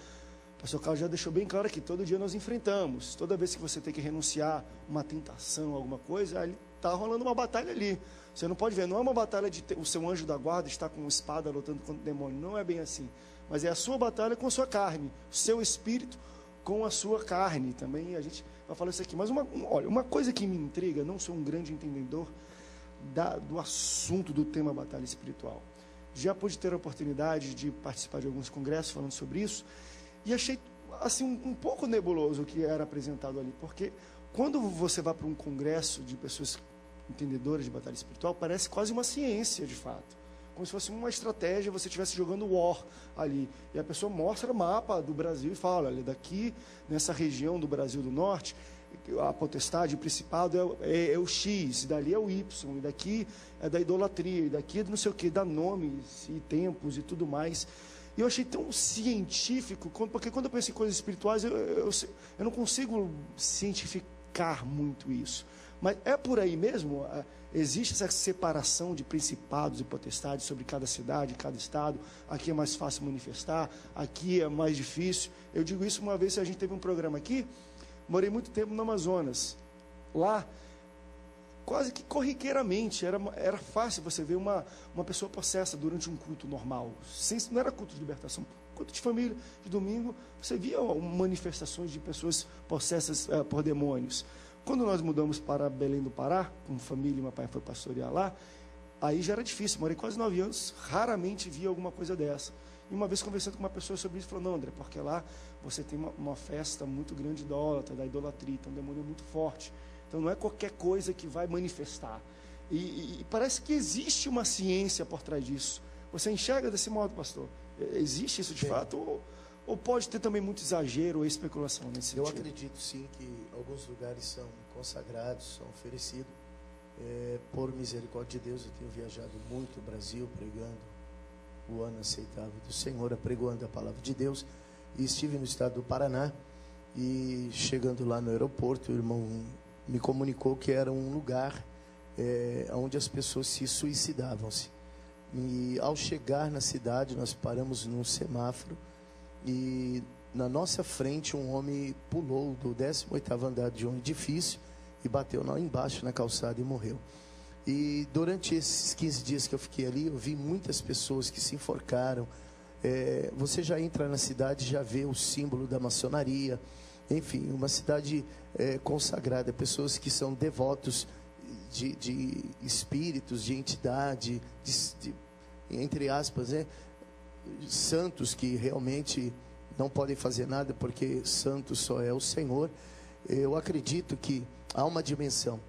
O pastor Carlos já deixou bem claro que todo dia nós enfrentamos. Toda vez que você tem que renunciar uma tentação, alguma coisa, ali está rolando uma batalha ali. Você não pode ver, não é uma batalha de o seu anjo da guarda está com uma espada lutando contra o demônio. Não é bem assim. Mas é a sua batalha com a sua carne. O seu espírito com a sua carne. Também a gente vai falar isso aqui. Mas olha, uma coisa que me intriga, não sou um grande entendedor do assunto do tema batalha espiritual. Já pude ter a oportunidade de participar de alguns congressos falando sobre isso. E achei assim um pouco nebuloso o que era apresentado ali, porque quando você vai para um congresso de pessoas entendedoras de batalha espiritual, parece quase uma ciência de fato, como se fosse uma estratégia, você estivesse jogando War ali, e a pessoa mostra o mapa do Brasil e fala: olha, daqui nessa região do Brasil do Norte, a potestade, o principado é o X, e dali é o Y, e daqui é da idolatria, e daqui é do não sei o que, dá nomes e tempos e tudo mais. E eu achei tão científico, porque quando eu penso em coisas espirituais, eu não consigo cientificar muito isso. Mas é por aí mesmo? Existe essa separação de principados e potestades sobre cada cidade, cada estado? Aqui é mais fácil manifestar, aqui é mais difícil. Eu digo isso uma vez, a gente teve um programa aqui, morei muito tempo no Amazonas. Lá, quase que corriqueiramente. Era fácil você ver uma pessoa possessa durante um culto normal. Não era culto de libertação, culto de família, de domingo, você via manifestações de pessoas possessas por demônios. Quando nós mudamos para Belém do Pará, com família, meu pai foi pastorear lá, aí já era difícil. Morei quase 9 anos, raramente via alguma coisa dessa. E uma vez conversando com uma pessoa sobre isso, falou: não, André, porque lá você tem uma festa muito grande idólatra, da idolatria, então o demônio é muito forte. Então não é qualquer coisa que vai manifestar. E parece que existe uma ciência por trás disso. Você enxerga desse modo, pastor? Existe isso de fato? Ou pode ter também muito exagero ou especulação nesse sentido? Eu acredito sim que alguns lugares são consagrados, são oferecidos. Por misericórdia de Deus, eu tenho viajado muito o Brasil pregando o ano aceitável do Senhor, apregoando a palavra de Deus. E estive no estado do Paraná, e chegando lá no aeroporto, o irmão me comunicou que era um lugar onde as pessoas se suicidavam-se. E ao chegar na cidade, nós paramos num semáforo, e na nossa frente um homem pulou do 18º andar de um edifício e bateu lá embaixo na calçada e morreu. E durante esses 15 dias que eu fiquei ali, eu vi muitas pessoas que se enforcaram. Você já entra na cidade, já vê o símbolo da maçonaria. Enfim, uma cidade consagrada, pessoas que são devotos de espíritos, de entidade, entre aspas, santos que realmente não podem fazer nada, porque santo só é o Senhor. Eu acredito que há uma dimensão.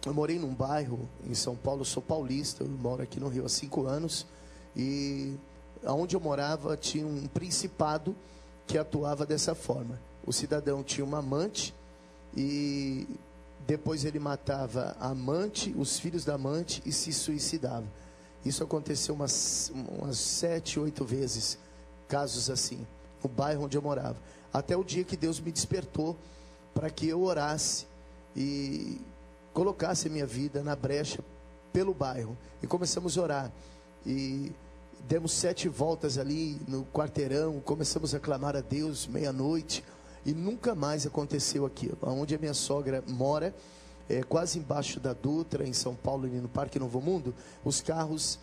Eu morei num bairro em São Paulo, eu sou paulista, eu moro aqui no Rio há 5 anos, e onde eu morava tinha um principado que atuava dessa forma. O cidadão tinha uma amante, e depois ele matava a amante, os filhos da amante, e se suicidava. Isso aconteceu umas 7, 8 vezes, casos assim, no bairro onde eu morava. Até o dia que Deus me despertou para que eu orasse e colocasse a minha vida na brecha pelo bairro. E começamos a orar. E demos 7 voltas ali no quarteirão, começamos a clamar a Deus, meia-noite, e nunca mais aconteceu aquilo. Onde a minha sogra mora, quase embaixo da Dutra, em São Paulo, ali no Parque Novo Mundo, os carros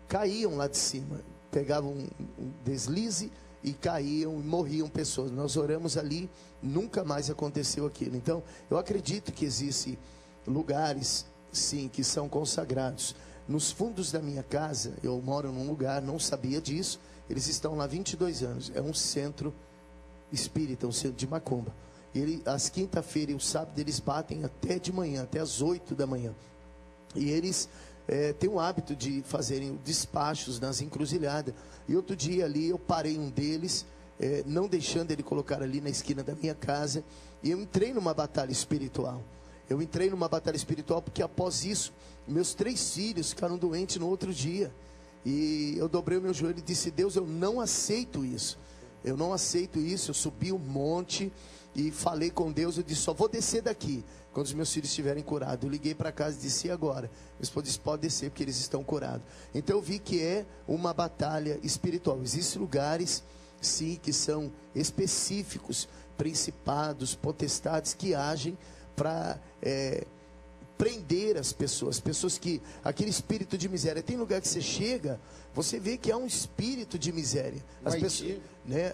caíam lá de cima, pegavam um deslize e caíam e morriam pessoas. Nós oramos ali, nunca mais aconteceu aquilo. Então, eu acredito que existem lugares, sim, que são consagrados. Nos fundos da minha casa, eu moro num lugar, não sabia disso, eles estão lá há 22 anos, é um centro espírita, um centro de macumba. Às quinta-feira e o sábado eles batem até de manhã, até às 8 da manhã. E eles têm o hábito de fazerem despachos nas encruzilhadas. E outro dia ali eu parei um deles, não deixando ele colocar ali na esquina da minha casa. E eu entrei numa batalha espiritual. Eu entrei numa batalha espiritual porque após isso, meus 3 filhos ficaram doentes no outro dia. E eu dobrei o meu joelho e disse: Deus, eu não aceito isso. Eu não aceito isso. Eu subi um monte e falei com Deus. Eu disse: só vou descer daqui quando os meus filhos estiverem curados. Eu liguei para casa e disse: e agora? Meu esposo disse: pode descer porque eles estão curados. Então eu vi que é uma batalha espiritual. Existem lugares, sim, que são específicos, principados, potestades que agem para prender as pessoas que, aquele espírito de miséria. Tem lugar que você chega, você vê que há um espírito de miséria.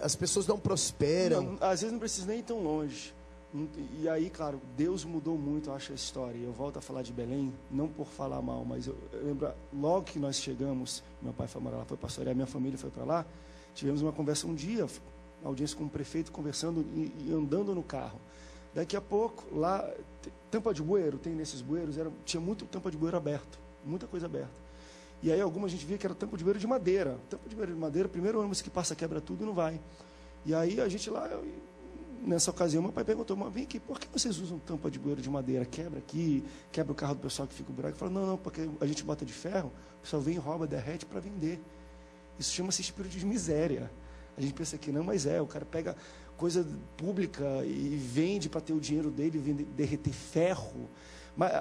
As pessoas não prosperam. Não, às vezes não precisa nem ir tão longe. E aí, claro, Deus mudou muito, eu acho, a história. Eu volto a falar de Belém, não por falar mal, mas eu lembro, logo que nós chegamos, meu pai foi morar lá, foi pastorear, minha família foi para lá, tivemos uma conversa um dia, audiência com o prefeito, conversando e andando no carro. Daqui a pouco, lá, tampa de bueiro, tem nesses bueiros, tinha muito tampa de bueiro aberto, muita coisa aberta. E aí alguma a gente via que era tampa de bueiro de madeira. Tampa de bueiro de madeira, primeiro ônibus que passa, quebra tudo e não vai. E aí a gente lá, nessa ocasião, meu pai perguntou: mas vem aqui, por que vocês usam tampa de bueiro de madeira? Quebra aqui, quebra o carro do pessoal que fica o buraco. Ele falou: não, porque a gente bota de ferro, o pessoal vem, rouba, derrete para vender. Isso chama-se espírito de miséria. A gente pensa que não, mas o cara pega coisa pública e vende para ter o dinheiro dele, derreter ferro. Mas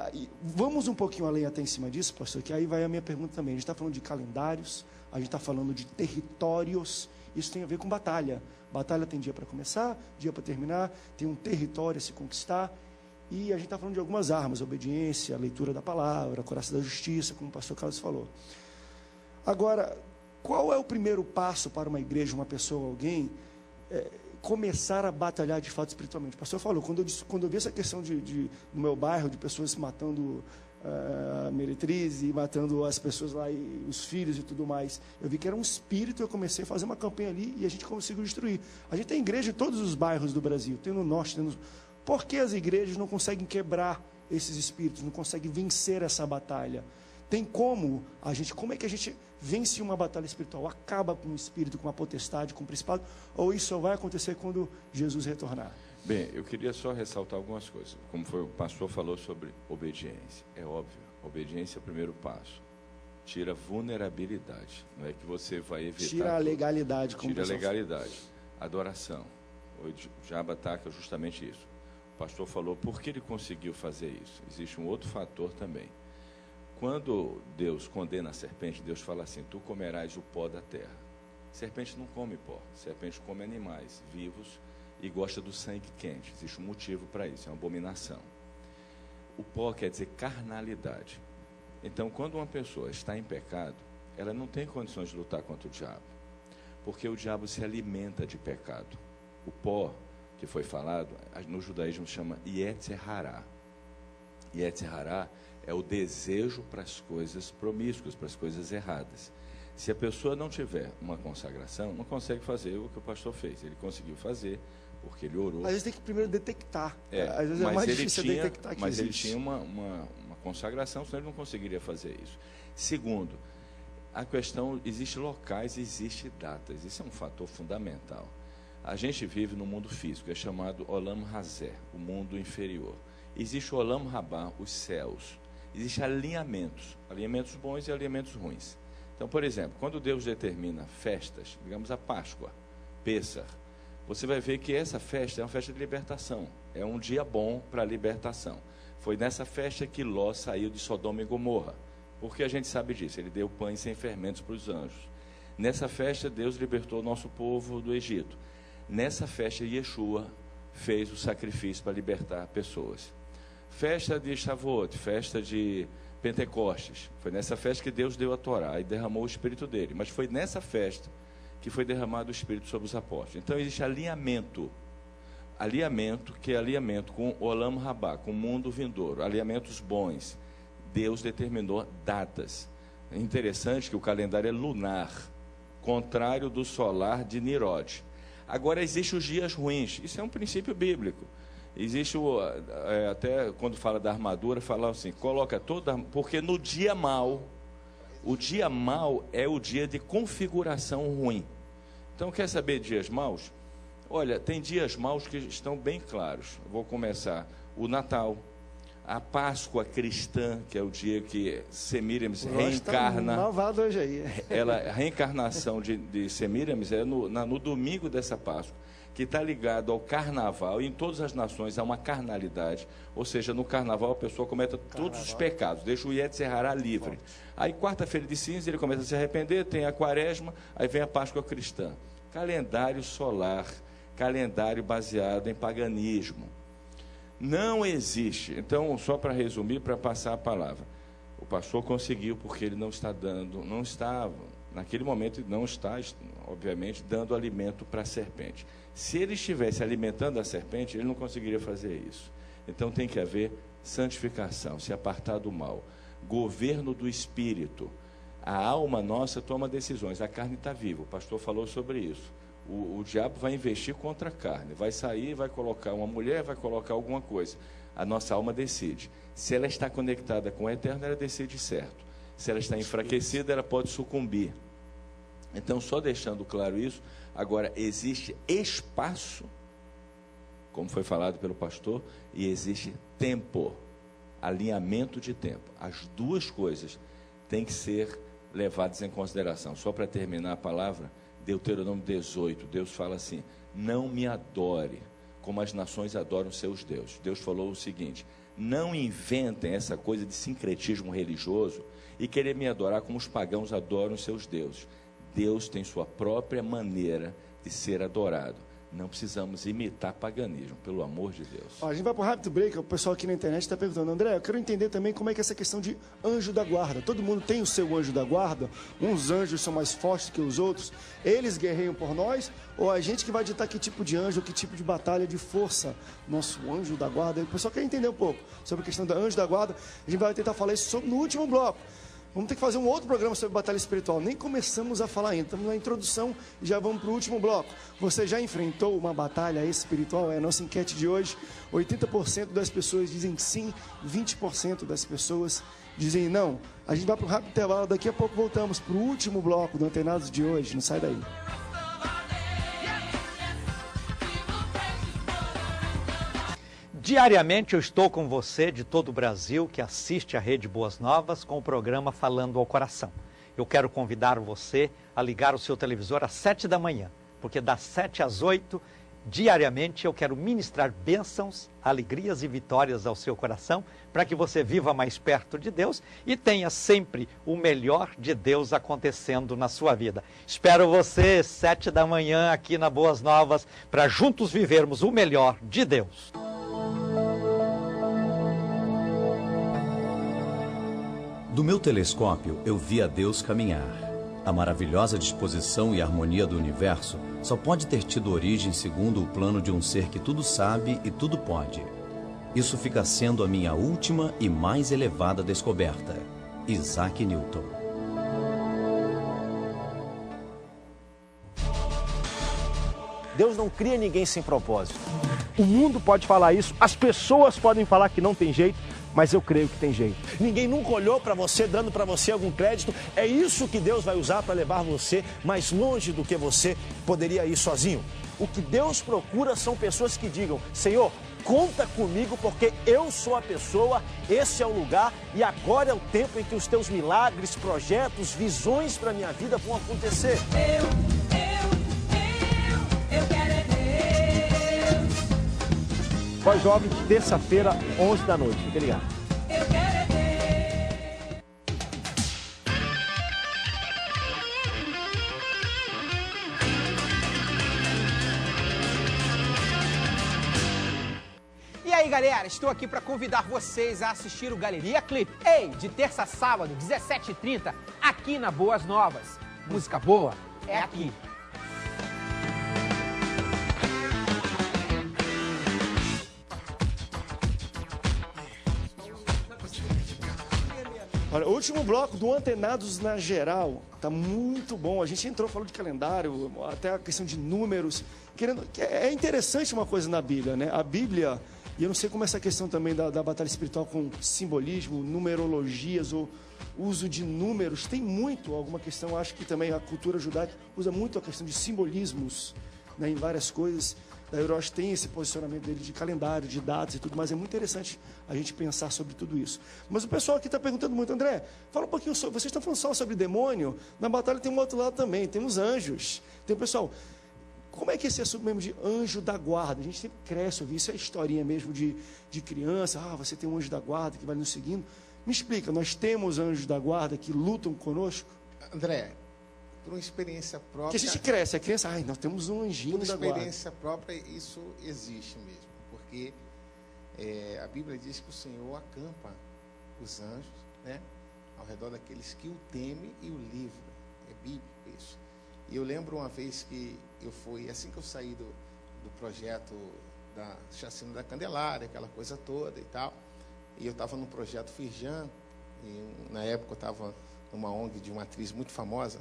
vamos um pouquinho além até em cima disso, pastor, que aí vai a minha pergunta também. A gente está falando de calendários, a gente está falando de territórios, isso tem a ver com batalha. Batalha tem dia para começar, dia para terminar, tem um território a se conquistar. E a gente está falando de algumas armas: obediência, a leitura da palavra, a coração da justiça, como o pastor Carlos falou. Agora, qual é o primeiro passo para uma igreja, uma pessoa, alguém, começar a batalhar de fato espiritualmente? O pastor falou, quando eu vi essa questão no meu bairro, de pessoas matando meretriz e matando as pessoas lá, e os filhos e tudo mais, eu vi que era um espírito. Eu comecei a fazer uma campanha ali e a gente conseguiu destruir. A gente tem igreja em todos os bairros do Brasil, tem no norte, tem no... Por que as igrejas não conseguem quebrar esses espíritos, não conseguem vencer essa batalha? Tem como é que a gente vence uma batalha espiritual? Acaba com o espírito, com a potestade, com o principado? Ou isso só vai acontecer quando Jesus retornar? Bem, eu queria só ressaltar algumas coisas. Como o pastor falou sobre obediência. É óbvio, obediência é o primeiro passo. Tira vulnerabilidade. Não é que você vai evitar... Tira a legalidade. Tira a legalidade. Adoração. O diabo ataca justamente isso. O pastor falou, por que ele conseguiu fazer isso? Existe um outro fator também. Quando Deus condena a serpente, Deus fala assim, tu comerás o pó da terra. Serpente não come pó, serpente come animais vivos e gosta do sangue quente. Existe um motivo para isso, é uma abominação. O pó quer dizer carnalidade. Então, quando uma pessoa está em pecado, ela não tem condições de lutar contra o diabo, porque o diabo se alimenta de pecado. O pó que foi falado, no judaísmo chama Yetzer Hará. Yetzer Hará é o desejo para as coisas promíscuas, para as coisas erradas. Se a pessoa não tiver uma consagração, não consegue fazer o que o pastor fez. Ele conseguiu fazer, porque ele orou. Às vezes tem que primeiro detectar. Às vezes é mais difícil detectar que mas existe. Ele tinha uma consagração, senão ele não conseguiria fazer isso. Segundo, a questão, existe locais, existe datas. Isso é um fator fundamental. A gente vive no mundo físico, é chamado Olam Hazé, o mundo inferior. Existe o Olam Rabá, os céus. Existem alinhamentos bons e alinhamentos ruins. Então, por exemplo, quando Deus determina festas, digamos a Páscoa, Pêssar, você vai ver que essa festa é uma festa de libertação. É um dia bom para a libertação. Foi nessa festa que Ló saiu de Sodoma e Gomorra. Porque a gente sabe disso, ele deu pães sem fermentos para os anjos. Nessa festa, Deus libertou o nosso povo do Egito. Nessa festa, Yeshua fez o sacrifício para libertar pessoas. Festa de Shavuot, festa de Pentecostes. Foi nessa festa que Deus deu a Torá e derramou o Espírito dele. Mas foi nessa festa que foi derramado o Espírito sobre os apóstolos. Então existe alinhamento. Alinhamento, que é alinhamento com o Olam Rabá, com o mundo vindouro. Alinhamentos bons. Deus determinou datas. É interessante que o calendário é lunar, contrário do solar de Nirod. Agora existem os dias ruins. Isso é um princípio bíblico. Existe até quando fala da armadura, fala assim, coloca toda, porque no dia mau, o dia mau é o dia de configuração ruim. Então, quer saber dias maus? Olha, tem dias maus que estão bem claros. Vou começar o Natal, a Páscoa cristã, que é o dia que Semíramis reencarna. Malvado hoje aí. A reencarnação de Semíramis é no domingo dessa Páscoa, que está ligado ao carnaval. E em todas as nações há uma carnalidade, ou seja, no carnaval a pessoa comete todos os pecados, deixa o Yetzer Hará livre. Aí quarta-feira de cinza ele começa a se arrepender, tem a quaresma, aí vem a Páscoa cristã. Calendário solar, calendário baseado em paganismo. Não existe. Então, só para resumir, para passar a palavra, o pastor conseguiu, porque ele não estava, naquele momento, não está, obviamente, dando alimento para a serpente. Se ele estivesse alimentando a serpente, ele não conseguiria fazer isso. Então tem que haver santificação, se apartar do mal, governo do espírito. A alma nossa toma decisões, a carne está viva, o pastor falou sobre isso. O diabo vai investir contra a carne, vai sair, vai colocar uma mulher, vai colocar alguma coisa. A nossa alma decide. Se ela está conectada com o eterno, ela decide certo. Se ela está enfraquecida, ela pode sucumbir. Então, só deixando claro isso, agora existe espaço, como foi falado pelo pastor, e existe tempo, alinhamento de tempo. As duas coisas têm que ser levadas em consideração. Só para terminar a palavra, Deuteronômio 18, Deus fala assim, não me adore como as nações adoram seus deuses. Deus falou o seguinte, não inventem essa coisa de sincretismo religioso e querer me adorar como os pagãos adoram seus deuses. Deus tem sua própria maneira de ser adorado. Não precisamos imitar paganismo, pelo amor de Deus. Ó, a gente vai para o rápido break. O pessoal aqui na internet está perguntando, André, eu quero entender também como é que é essa questão de anjo da guarda. Todo mundo tem o seu anjo da guarda, uns anjos são mais fortes que os outros, eles guerreiam por nós, ou a gente que vai ditar que tipo de anjo, que tipo de batalha, de força, nosso anjo da guarda. O pessoal quer entender um pouco sobre a questão do anjo da guarda. A gente vai tentar falar isso no último bloco. Vamos ter que fazer um outro programa sobre batalha espiritual. Nem começamos a falar ainda. Estamos na introdução e já vamos para o último bloco. Você já enfrentou uma batalha espiritual? É a nossa enquete de hoje. 80% das pessoas dizem sim, 20% das pessoas dizem não. A gente vai para um rápido intervalo. Daqui a pouco voltamos para o último bloco do Antenados de hoje. Não sai daí. Diariamente eu estou com você de todo o Brasil que assiste à Rede Boas Novas com o programa Falando ao Coração. Eu quero convidar você a ligar o seu televisor às 7 da manhã, porque das 7 às 8, diariamente eu quero ministrar bênçãos, alegrias e vitórias ao seu coração, para que você viva mais perto de Deus e tenha sempre o melhor de Deus acontecendo na sua vida. Espero você 7 da manhã aqui na Boas Novas, para juntos vivermos o melhor de Deus. Do meu telescópio, eu vi a Deus caminhar. A maravilhosa disposição e harmonia do universo só pode ter tido origem segundo o plano de um ser que tudo sabe e tudo pode. Isso fica sendo a minha última e mais elevada descoberta. Isaac Newton. Deus não cria ninguém sem propósito. O mundo pode falar isso, as pessoas podem falar que não tem jeito, mas eu creio que tem jeito. Ninguém nunca olhou para você, dando para você algum crédito. É isso que Deus vai usar para levar você mais longe do que você poderia ir sozinho. O que Deus procura são pessoas que digam, Senhor, conta comigo porque eu sou a pessoa, esse é o lugar e agora é o tempo em que os teus milagres, projetos, visões para a minha vida vão acontecer. Eu quero é Deus. Pós-jovem, terça-feira, 11 da noite. Fique ligado. Eu quero é Deus. E aí, galera, estou aqui para convidar vocês a assistir o Galeria Clipe. Ei, de terça a sábado, 17h30, aqui na Boas Novas. Música boa é aqui. Olha, o último bloco do Antenados na Geral tá muito bom. A gente entrou, falou de calendário, até a questão de números. É interessante uma coisa na Bíblia, né? A Bíblia, e eu não sei como essa questão também da batalha espiritual com simbolismo, numerologias ou uso de números, tem muito alguma questão. Acho que também a cultura judaica usa muito a questão de simbolismos, né, em várias coisas. Da Euroche tem esse posicionamento dele de calendário, de datas e tudo mais. É muito interessante a gente pensar sobre tudo isso. Mas o pessoal aqui está perguntando muito, André, fala um pouquinho sobre... Vocês estão falando só sobre demônio? Na batalha tem um outro lado também, tem os anjos. Tem o pessoal... Como é que esse assunto mesmo de anjo da guarda? A gente sempre cresce, ouvir isso é historinha mesmo de criança. Ah, você tem um anjo da guarda que vai nos seguindo. Me explica, nós temos anjos da guarda que lutam conosco? André, por uma experiência própria... Que a gente cresce, a criança, ai, nós temos um anjinho da guarda. Por experiência própria, isso existe mesmo. Porque a Bíblia diz que o Senhor acampa os anjos, né, ao redor daqueles que o temem e o livram. É bíblico isso. E eu lembro uma vez que eu fui, assim que eu saí do projeto da Chacina da Candelária, aquela coisa toda e tal, e eu estava no projeto Firjan, e na época eu estava numa ONG de uma atriz muito famosa,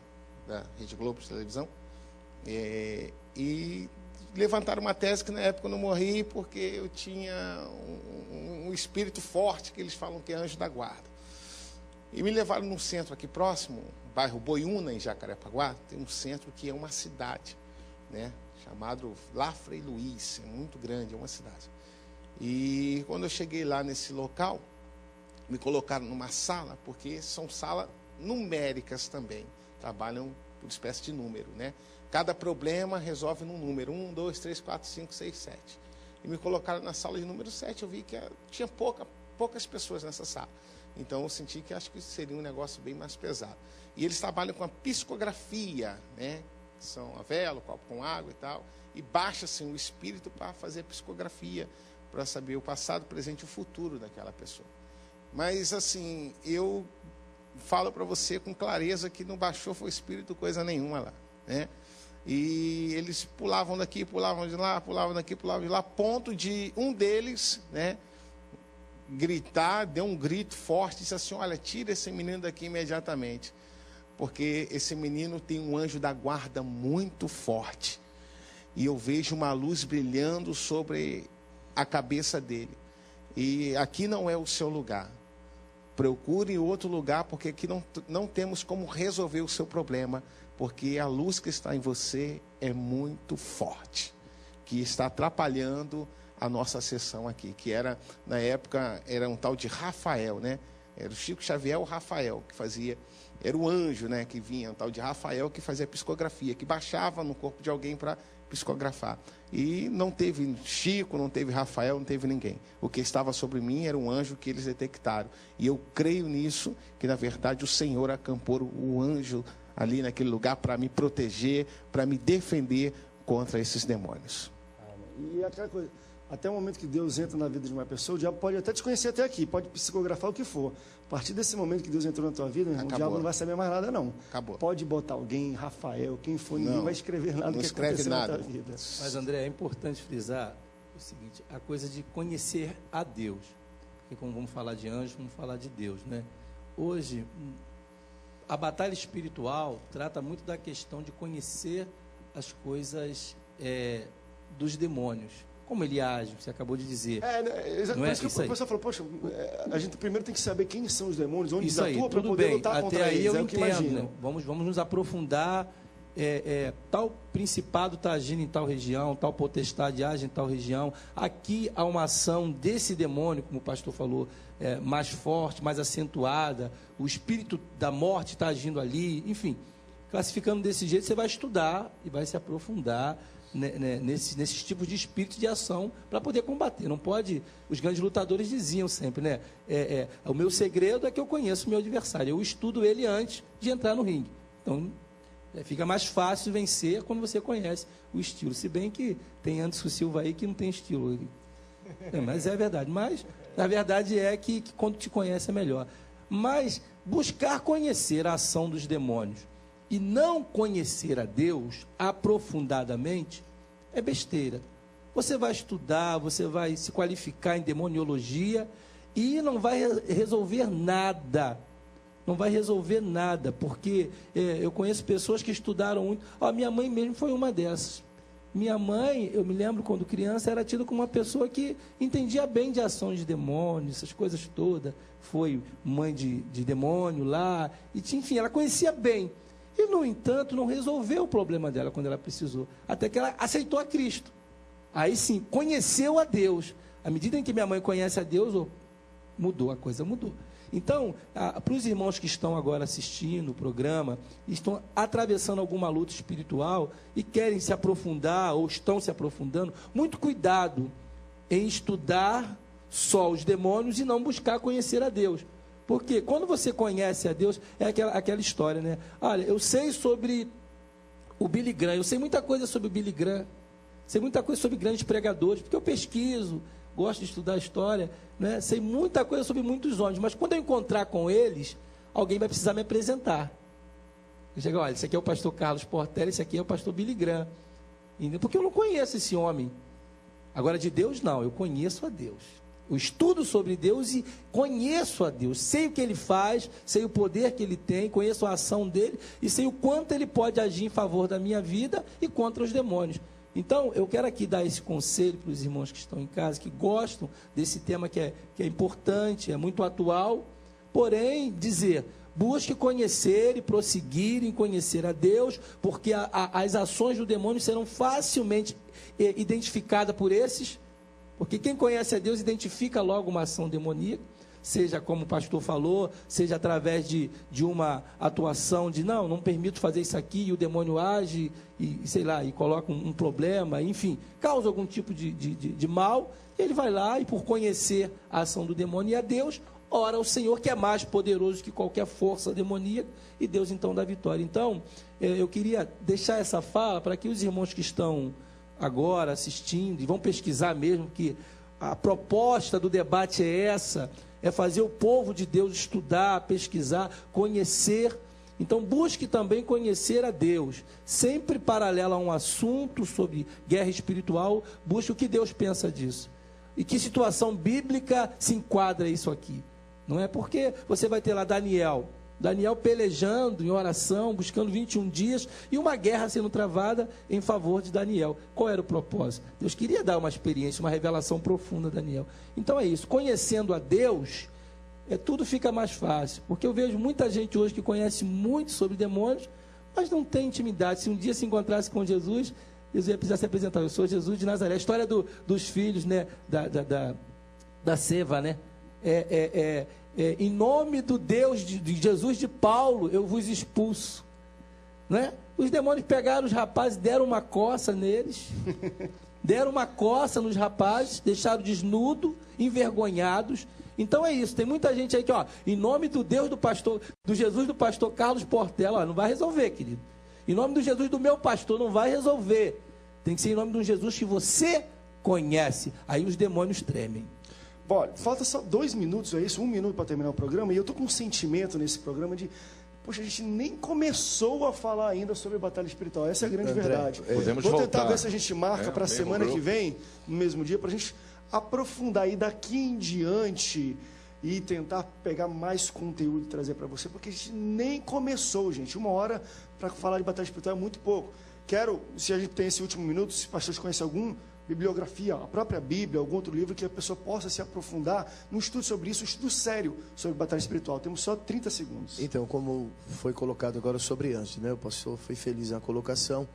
da Rede Globo de televisão, e levantaram uma tese que na época eu não morri porque eu tinha um espírito forte, que eles falam que é anjo da guarda. E me levaram num centro aqui próximo, bairro Boiúna, em Jacarepaguá, tem um centro que é uma cidade, né, chamado Lafra e Luiz, é muito grande, é uma cidade. E quando eu cheguei lá nesse local, me colocaram numa sala, porque são salas numéricas também, trabalham por espécie de número, né? Cada problema resolve num número, 1, 2, 3, 4, 5, 6, 7. E me colocaram na sala de número 7, eu vi que tinha poucas pessoas nessa sala. Então eu senti que acho que seria um negócio bem mais pesado. E eles trabalham com a psicografia, né? São a vela, o copo com água e tal, e baixa-se o espírito para fazer psicografia, para saber o passado, o presente e o futuro daquela pessoa. Mas, assim, eu falo para você com clareza que não baixou foi espírito coisa nenhuma lá, né? E eles pulavam daqui, pulavam de lá, pulavam daqui, pulavam de lá, a ponto de um deles, né, gritar, deu um grito forte, disse assim: olha, tira esse menino daqui imediatamente, porque esse menino tem um anjo da guarda muito forte, e eu vejo uma luz brilhando sobre a cabeça dele, e aqui não é o seu lugar, procure outro lugar, porque aqui não temos como resolver o seu problema, porque a luz que está em você é muito forte, que está atrapalhando a nossa sessão aqui, que era, na época, era um tal de Rafael, né? Era o Chico Xavier, o Rafael, que fazia, era o anjo, né, que vinha, um tal de Rafael, que fazia psicografia, que baixava no corpo de alguém para psicografar. E não teve Chico, não teve Rafael, não teve ninguém. O que estava sobre mim era um anjo que eles detectaram. E eu creio nisso, que na verdade o Senhor acampou o anjo ali naquele lugar para me proteger, para me defender contra esses demônios. E aquela coisa, até o momento que Deus entra na vida de uma pessoa, o diabo pode até te conhecer até aqui, pode psicografar o que for. A partir desse momento que Deus entrou na tua vida, o diabo não vai saber mais nada, não. Acabou. Pode botar alguém, Rafael, quem for, ninguém vai escrever nada do que aconteceu na tua vida. Mas, André, é importante frisar o seguinte, a coisa de conhecer a Deus. Porque como vamos falar de anjo, vamos falar de Deus, né? Hoje, a batalha espiritual trata muito da questão de conhecer as coisas dos demônios. Como ele age, você acabou de dizer. Por isso que o pessoal falou, poxa, a gente primeiro tem que saber quem são os demônios, onde isso atua para poder bem. lutar até contra aí eles. Eu entendo, né? Vamos nos aprofundar. Tal principado está agindo em tal região, tal potestade age em tal região. Aqui há uma ação desse demônio, como o pastor falou, mais forte, mais acentuada. O espírito da morte está agindo ali. Enfim, classificando desse jeito, você vai estudar e vai se aprofundar nesses tipos de espíritos de ação para poder combater. Não pode, os grandes lutadores diziam sempre, né? O meu segredo é que eu conheço o meu adversário, eu estudo ele antes de entrar no ringue. Então, fica mais fácil vencer quando você conhece o estilo. Se bem que tem Anderson Silva aí que não tem estilo. Mas é verdade. Mas, na verdade, é que quando te conhece é melhor. Mas, buscar conhecer a ação dos demônios e não conhecer a Deus aprofundadamente é besteira. Você vai estudar, você vai se qualificar em demoniologia e não vai resolver nada. Não vai resolver nada, porque eu conheço pessoas que estudaram muito. Minha mãe mesmo foi uma dessas. Minha mãe, eu me lembro quando criança, era tida como uma pessoa que entendia bem de ação de demônios, essas coisas todas. Foi mãe de demônio lá, e enfim, ela conhecia bem. E, no entanto, não resolveu o problema dela quando ela precisou. Até que ela aceitou a Cristo. Aí sim, conheceu a Deus. À medida em que minha mãe conhece a Deus, mudou, a coisa mudou. Então, para os irmãos que estão agora assistindo o programa, estão atravessando alguma luta espiritual e querem se aprofundar ou estão se aprofundando, muito cuidado em estudar só os demônios e não buscar conhecer a Deus. Porque quando você conhece a Deus, é aquela história, né? Olha, eu sei sobre o Billy Graham, eu sei muita coisa sobre o Billy Graham, sei muita coisa sobre grandes pregadores, porque eu pesquiso, gosto de estudar história, né? Sei muita coisa sobre muitos homens, mas quando eu encontrar com eles, alguém vai precisar me apresentar. Eu chego, olha, esse aqui é o pastor Carlos Portela, esse aqui é o pastor Billy Graham. Porque eu não conheço esse homem. Agora, de Deus, não, eu conheço a Deus. Eu estudo sobre Deus e conheço a Deus. Sei o que Ele faz, sei o poder que Ele tem, conheço a ação dEle e sei o quanto Ele pode agir em favor da minha vida e contra os demônios. Então, eu quero aqui dar esse conselho para os irmãos que estão em casa, que gostam desse tema que é importante, é muito atual, porém, dizer, busque conhecer e prosseguir em conhecer a Deus, porque as ações do demônio serão facilmente identificadas por esses, porque quem conhece a Deus identifica logo uma ação demoníaca, seja como o pastor falou, seja através de uma atuação de não permito fazer isso aqui, e o demônio age, e sei lá, e coloca um problema, enfim, causa algum tipo de mal, ele vai lá e por conhecer a ação do demônio e a Deus, ora ao Senhor, que é mais poderoso que qualquer força demoníaca, e Deus então dá vitória. Então, eu queria deixar essa fala para que os irmãos que estão agora assistindo, e vão pesquisar mesmo, que a proposta do debate é essa, é fazer o povo de Deus estudar, pesquisar, conhecer. Então busque também conhecer a Deus, sempre paralelo a um assunto sobre guerra espiritual, busque o que Deus pensa disso. E que situação bíblica se enquadra isso aqui. Não é porque você vai ter lá Daniel pelejando em oração, buscando 21 dias, e uma guerra sendo travada em favor de Daniel. Qual era o propósito? Deus queria dar uma experiência, uma revelação profunda a Daniel. Então é isso, conhecendo a Deus, tudo fica mais fácil, porque eu vejo muita gente hoje que conhece muito sobre demônios, mas não tem intimidade. Se um dia se encontrasse com Jesus, Jesus ia precisar se apresentar: eu sou Jesus de Nazaré. A história dos filhos, né, da Seva, né? Em nome do Deus de Jesus de Paulo, eu vos expulso, né? Os demônios pegaram os rapazes, deram uma coça neles, deram uma coça nos rapazes, deixaram desnudo, envergonhados. Então é isso, tem muita gente aí que, ó, em nome do Deus do pastor, do Jesus do pastor Carlos Portela, ó, não vai resolver, querido. Em nome do Jesus do meu pastor, não vai resolver. Tem que ser em nome do Jesus que você conhece. Aí os demônios tremem. Bom, falta só 2 minutos, é isso? 1 minuto para terminar o programa. E eu estou com um sentimento nesse programa de, poxa, a gente nem começou a falar ainda sobre batalha espiritual. Essa é a grande verdade. Vou tentar ver se a gente marca para a semana que vem, no mesmo dia, para a gente aprofundar aí daqui em diante e tentar pegar mais conteúdo e trazer para você, porque a gente nem começou, gente. 1 hora para falar de batalha espiritual é muito pouco. Quero, se a gente tem esse último minuto, se o pastor conhece alguma bibliografia, a própria Bíblia, algum outro livro que a pessoa possa se aprofundar no estudo sobre isso, um estudo sério sobre batalha espiritual. Temos só 30 segundos. Então, como foi colocado agora sobre antes, né? O pastor foi feliz na colocação.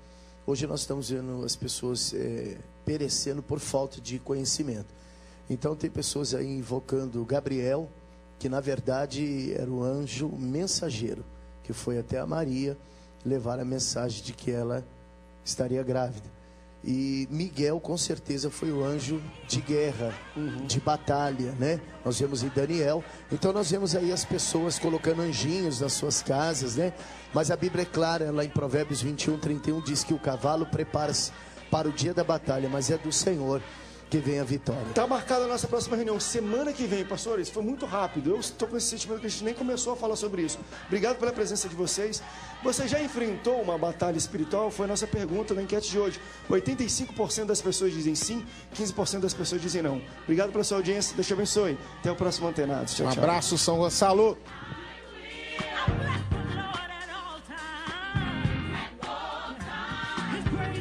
Hoje nós estamos vendo as pessoas perecendo por falta de conhecimento. Então tem pessoas aí invocando Gabriel, que na verdade era o anjo mensageiro, que foi até a Maria levar a mensagem de que ela estaria grávida. E Miguel com certeza foi o anjo de guerra, de batalha, né? Nós vemos em Daniel. Então nós vemos aí as pessoas colocando anjinhos nas suas casas, né? Mas a Bíblia é clara, lá em Provérbios 21:31 diz que o cavalo prepara-se para o dia da batalha, mas é do Senhor que vem a vitória. Está marcada a nossa próxima reunião semana que vem, pastores. Foi muito rápido. Eu estou com esse sentimento que a gente nem começou a falar sobre isso. Obrigado pela presença de vocês. Você já enfrentou uma batalha espiritual? Foi a nossa pergunta na enquete de hoje. 85% das pessoas dizem sim, 15% das pessoas dizem não. Obrigado pela sua audiência. Deus te abençoe. Até o próximo Antenados. Tchau, tchau. Um abraço, São Gonçalo.